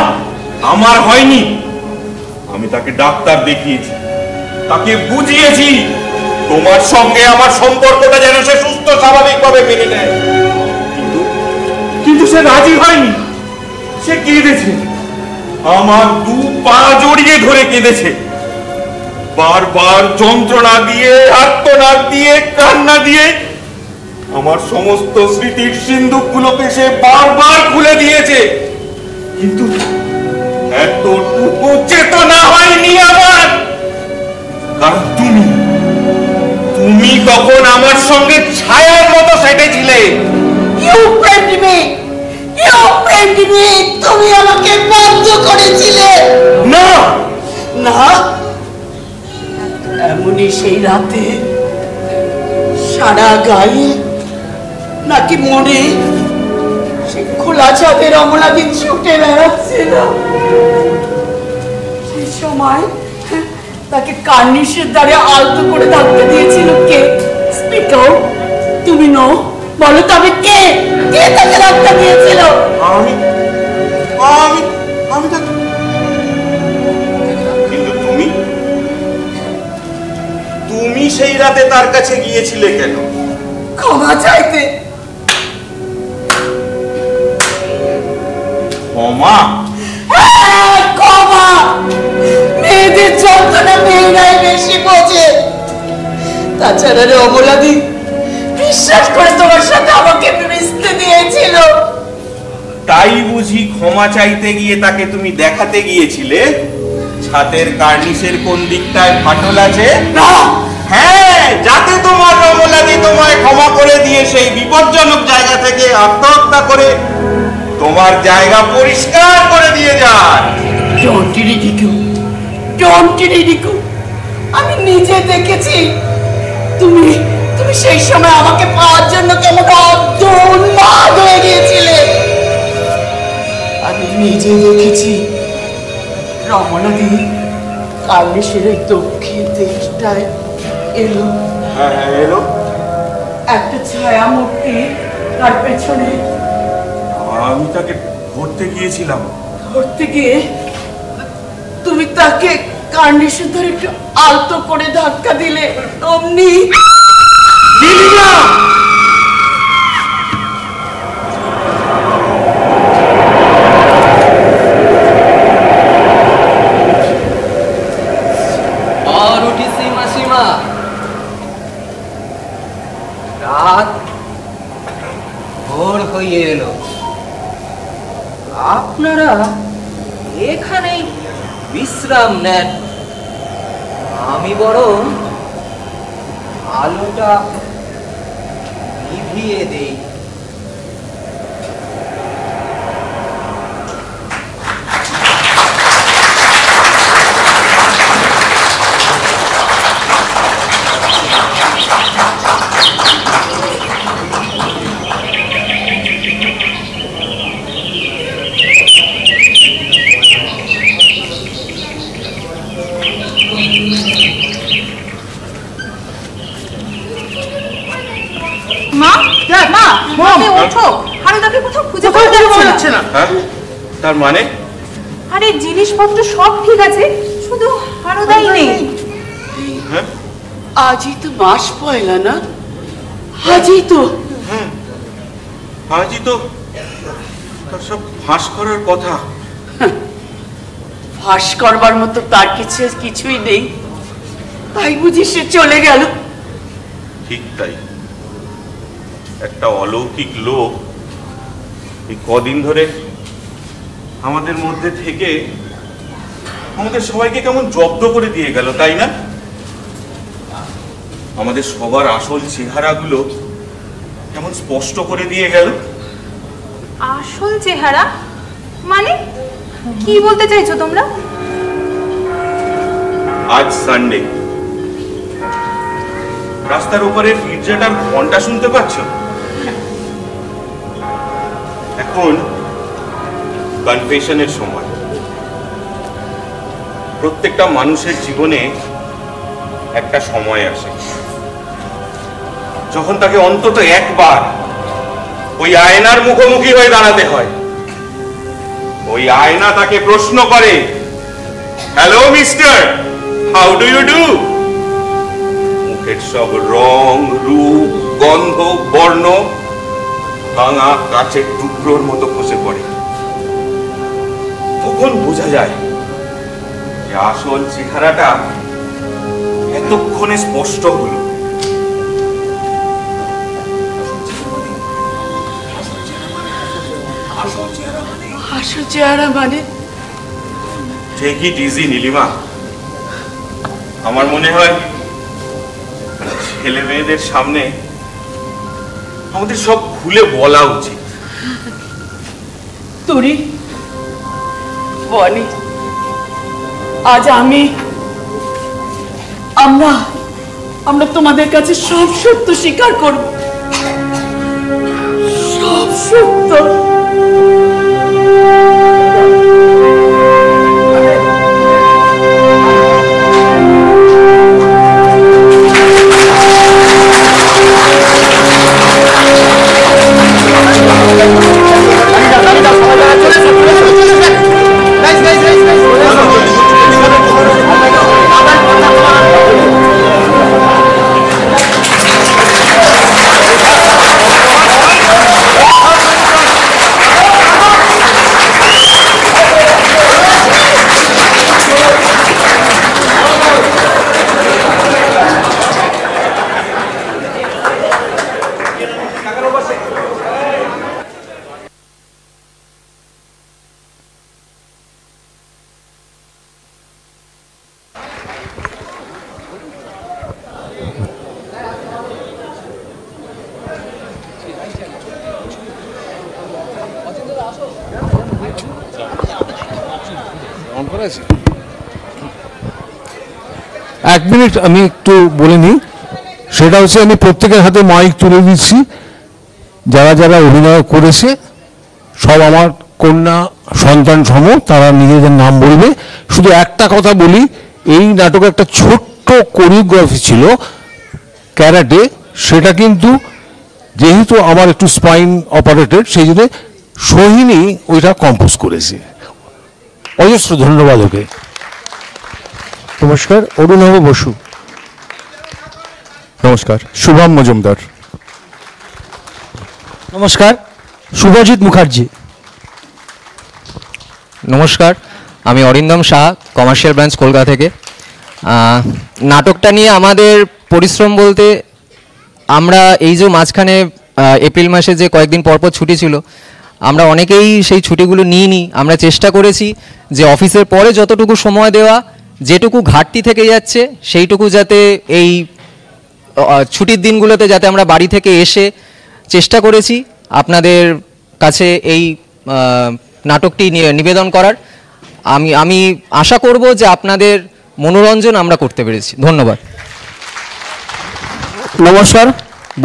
আমার হয়নি। আমি তাকে ডাক্তার দেখিয়েছি, তাকে বুঝিয়েছি, তোমার সঙ্গে আমার সম্পর্কটা যেন সে সুস্থ স্বাভাবিকভাবে মেনে নেয়, কিন্তু সে রাজি হয়নি। সে কেঁদেছে, আমার 2 পা জড়িয়ে ধরে কেঁদেছে, বারবার যন্ত্রণা দিয়ে, আর্তনাদ দিয়ে, কান্না দিয়ে আমার সমস্ত স্মৃতির সিন্ধুকগুলোকে সে বারবার খুলে দিয়েছে, কিন্তু এতটুকু চেতনা হয়নি আমার। কারণ তুমি তখন আমার সঙ্গে ছায়ার মতো সেটেছিলে। তুমি আমাকে বন্ধ করেছিলে। না না, এমনই সেই রাতে সারা গায়ে নাকি মনে সে খোলা ছাদের অমলাদি ছুটে বেড়াচ্ছিল। সেই সময় তাকে কার্নিশের দ্বারে আলতো করে ধাক্কা দিয়েছিল কে? স্পিক আউট, তুমি নও, বলো তবে কে? কে তাকে ধাক্কা দিয়েছিল? কিন্তু তুমি সেই রাতে তার কাছে গিয়েছিলে কেন? ক্ষমা চাইতে। ক্ষমা? ক্ষমা। মেয়েদের যন্ত্রণা মেয়েরাই বেশি বোঝে। তাছাড়া রে অমলাদি বিশ্বাস করে তোমার সাথে আমাকে মিশতে দিয়েছিল। তাই বুঝি ক্ষমা চাইতে গিয়ে তাকে তুমি দেখাতে গিয়েছিলে ছাদের কার্নিশের কোন দিকটায় ফাটল আছে? না, হ্যাঁ, যাতে তোমার অমলাদি তোমায় ক্ষমা করে দিয়ে সেই বিপজ্জনক জায়গা থেকে আত্মহত্যা করে তোমার জায়গা পরিষ্কার করে দিয়ে যান। আমি নিজে দেখেছি তুমি সেই সময় আমাকে পাওয়ার জন্য কেমন উন্মাদ হয়ে গিয়েছিলে। আমি নিজে দেখেছি রমলাদি কার্নিশের দক্ষিণ দিকটায় এলো। এলো একটা ছায়া মূর্তি তার পেছনে। আমি তাকে ধরতে গিয়েছিলাম। ধরতে গিয়ে তুমি তাকে কার্নিশের ধরে একটু আলতো করে ধাক্কা দিলে, অমনি और उठी सीमा सीमा, রাত ভোর হয়ে এলো, আপনারা এখানেই বিশ্রাম নেন। আমি বরং আলোটা নিভিয়ে দেই। তার মানে? আরে জিনিসপত্র সব ঠিক আছে, শুধু হারুদাই নেই। আজই তো মাস পয়লা না? আজই তো। হ্যাঁ, আজই তো তার সব ফাঁস করার কথা। ফাঁস করবার মতো তার কিছুই নেই, তাই বুঝি সে চলে গেল। ঠিক তাই, একটা অলৌকিক লোক এই কদিন ধরে আমাদের মধ্যে থেকে আমাদের সবাইকে কেমন জব্দ করে দিয়ে গেল, তাই না? আমাদের সবার আসল চেহারাগুলো কেমন স্পষ্ট করে দিয়ে গেল। আসল চেহারা মানে কি বলতে চাইছো তোমরা? আজ সানডে, রাস্তার উপরে গির্জাটার ঘন্টা শুনতে পাচ্ছ? এখন কনফেশনের সময়। প্রত্যেকটা মানুষের জীবনে একটা সময় আসে যখন তাকে অন্তত একবার ওই আয়নার মুখোমুখি হয়ে দাঁড়াতে হয়। ওই আয়না তাকে প্রশ্ন করে, hello mister, how do you do? এর সব রং, রূপ, গন্ধ, বর্ণ ভাঙা কাচের টুকরোর মতো খসে পড়ে। তখন বোঝা যায় যে আসল চেহারাটা এতক্ষণে স্পষ্ট হলো। আসল চেহারা মানে? Take it easy Nilima. আমার মনে হয় ছেলে মেয়েদের সামনে আমাদের সব খুলে বলা উচিত। তুরি, বনি, আজ আমরা তোমাদের কাছে সব সত্য স্বীকার করব, সব সত্য। এক মিনিট আমি একটু বলে নিই। সেটা হচ্ছে আমি প্রত্যেকের হাতে মাইক তুলে দিচ্ছি। যারা যারা অভিনয় করেছে সব আমার কন্যা সন্তান সম, তারা নিজেদের নাম বলবে। শুধু একটা কথা বলি, এই নাটকে একটা ছোট্ট কোরিওগ্রাফি ছিল ক্যারাটে, সেটা কিন্তু যেহেতু আমার একটু স্পাইন অপারেটেড, সেই জন্য সোহিনী ওইটা কম্পোজ করেছে। অজস্র ধন্যবাদ ওকে। নমস্কার, অরুণাভ বসু। নমস্কার, শুভম মজুমদার। নমস্কার, শুভজিৎ মুখার্জি। নমস্কার, আমি অরিন্দম শাহ, কমার্শিয়াল ব্রাঞ্চ কলকাতা থেকে। নাটকটা নিয়ে আমাদের পরিশ্রম বলতে, আমরা এই যে মাঝখানে এপ্রিল মাসে যে কয়েকদিন পরপর ছুটি ছিল, আমরা অনেকেই সেই ছুটিগুলো নিইনি। আমরা চেষ্টা করেছি যে অফিসের পরে যতটুকু সময় দেওয়া, যেটুকু ঘাটতি থেকে যাচ্ছে সেইটুকু যাতে এই ছুটির দিনগুলোতে যাতে আমরা বাড়ি থেকে এসে চেষ্টা করেছি আপনাদের কাছে এই নাটকটি নিবেদন করার। আমি আশা করব যে আপনাদের মনোরঞ্জন আমরা করতে পেরেছি। ধন্যবাদ। নমস্কার,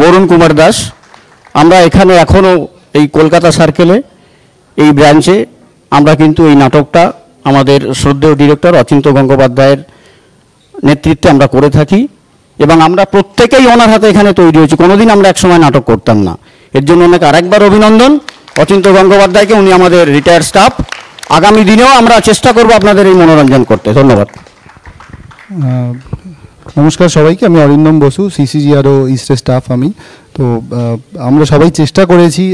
বরুণ কুমার দাস। আমরা এখানে এখনও এই কলকাতা সার্কেলে এই ব্রাঞ্চে আমরা কিন্তু এই নাটকটা আমাদের শ্রদ্ধেয় ডিরেক্টর অচিন্ত গঙ্গোপাধ্যায়ের নেতৃত্বে আমরা করে থাকি, এবং আমরা প্রত্যেকেই ওনার হাতে এখানে তৈরি হয়েছি। কোনোদিন আমরা একসময় নাটক করতাম না। এর জন্য ওনাকে আরেকবার অভিনন্দন অচিন্ত গঙ্গোপাধ্যায়কে। উনি আমাদের রিটায়ার্ড স্টাফ। আগামী দিনেও আমরা চেষ্টা করব আপনাদের এই মনোরঞ্জন করতে। ধন্যবাদ। নমস্কার সবাইকে, আমি অরিন্দম বসু, সিসিজিআরও ইস্টের স্টাফ আমি। তো আমরা সবাই চেষ্টা করেছি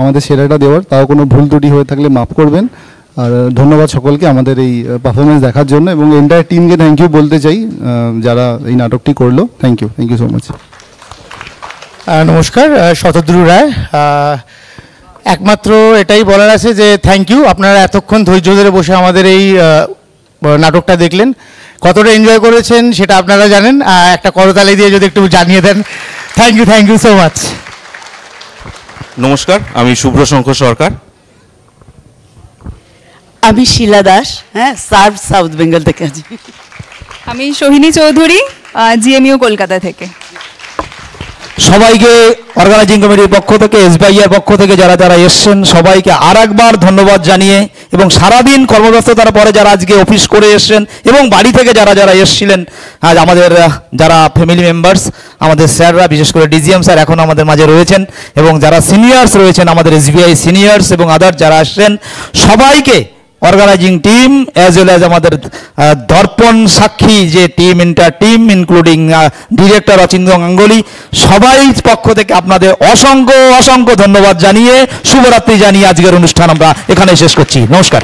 আমাদের সেরাটা দেওয়ার, তাও কোনো ভুল ত্রুটি হয়ে থাকলে মাফ করবেন। আর ধন্যবাদ সকলকে আমাদের এই পারফরমেন্স দেখার জন্য, এবং এন্টায়ার টিমকে থ্যাংক ইউ বলতে চাই যারা এই নাটকটি করলো। Thank you so much. নমস্কার, শতদ্রু রায়। একমাত্র এটাই বলার আছে যে থ্যাংক ইউ, আপনারা এতক্ষণ ধৈর্য ধরে বসে আমাদের এই নাটকটা দেখলেন। কতটা এনজয় করেছেন সেটা আপনারা জানেন। একটা করতালি দিয়ে যদি একটু জানিয়ে দেন। Thank you so much. নমস্কার, আমি শুভ্র শঙ্কর সরকার। আমি শিলা দাস, হ্যাঁ, সাউথ বেঙ্গল থেকে আছি। আমি সোহিনী চৌধুরী, জিএমইউ কলকাতা থেকে। সবাইকে অর্গানাইজিং কমিটির পক্ষ থেকে, এসবিআইয়ের পক্ষ থেকে যারা যারা এসছেন সবাইকে আর একবার ধন্যবাদ জানিয়ে, এবং সারাদিন কর্মব্যস্ততার পরে যারা আজকে অফিস করে এসছেন এবং বাড়ি থেকে যারা যারা এসছিলেন, আজ আমাদের যারা ফ্যামিলি মেম্বার্স, আমাদের স্যাররা, বিশেষ করে ডিজিএম স্যার এখন আমাদের মাঝে রয়েছেন, এবং যারা সিনিয়র্স রয়েছেন, আমাদের এসবিআই সিনিয়র্স এবং আদার যারা আসছেন, সবাইকে organising team as well as আমাদের দর্পণ সাক্ষী যে team inter team including director Achintya Ganguly, সবাই পক্ষ থেকে আপনাদের অসংখ্য অসংখ্য ধন্যবাদ জানিয়ে শুভরাত্রি জানিয়ে আজকের অনুষ্ঠান আমরা এখানে শেষ করছি। নমস্কার।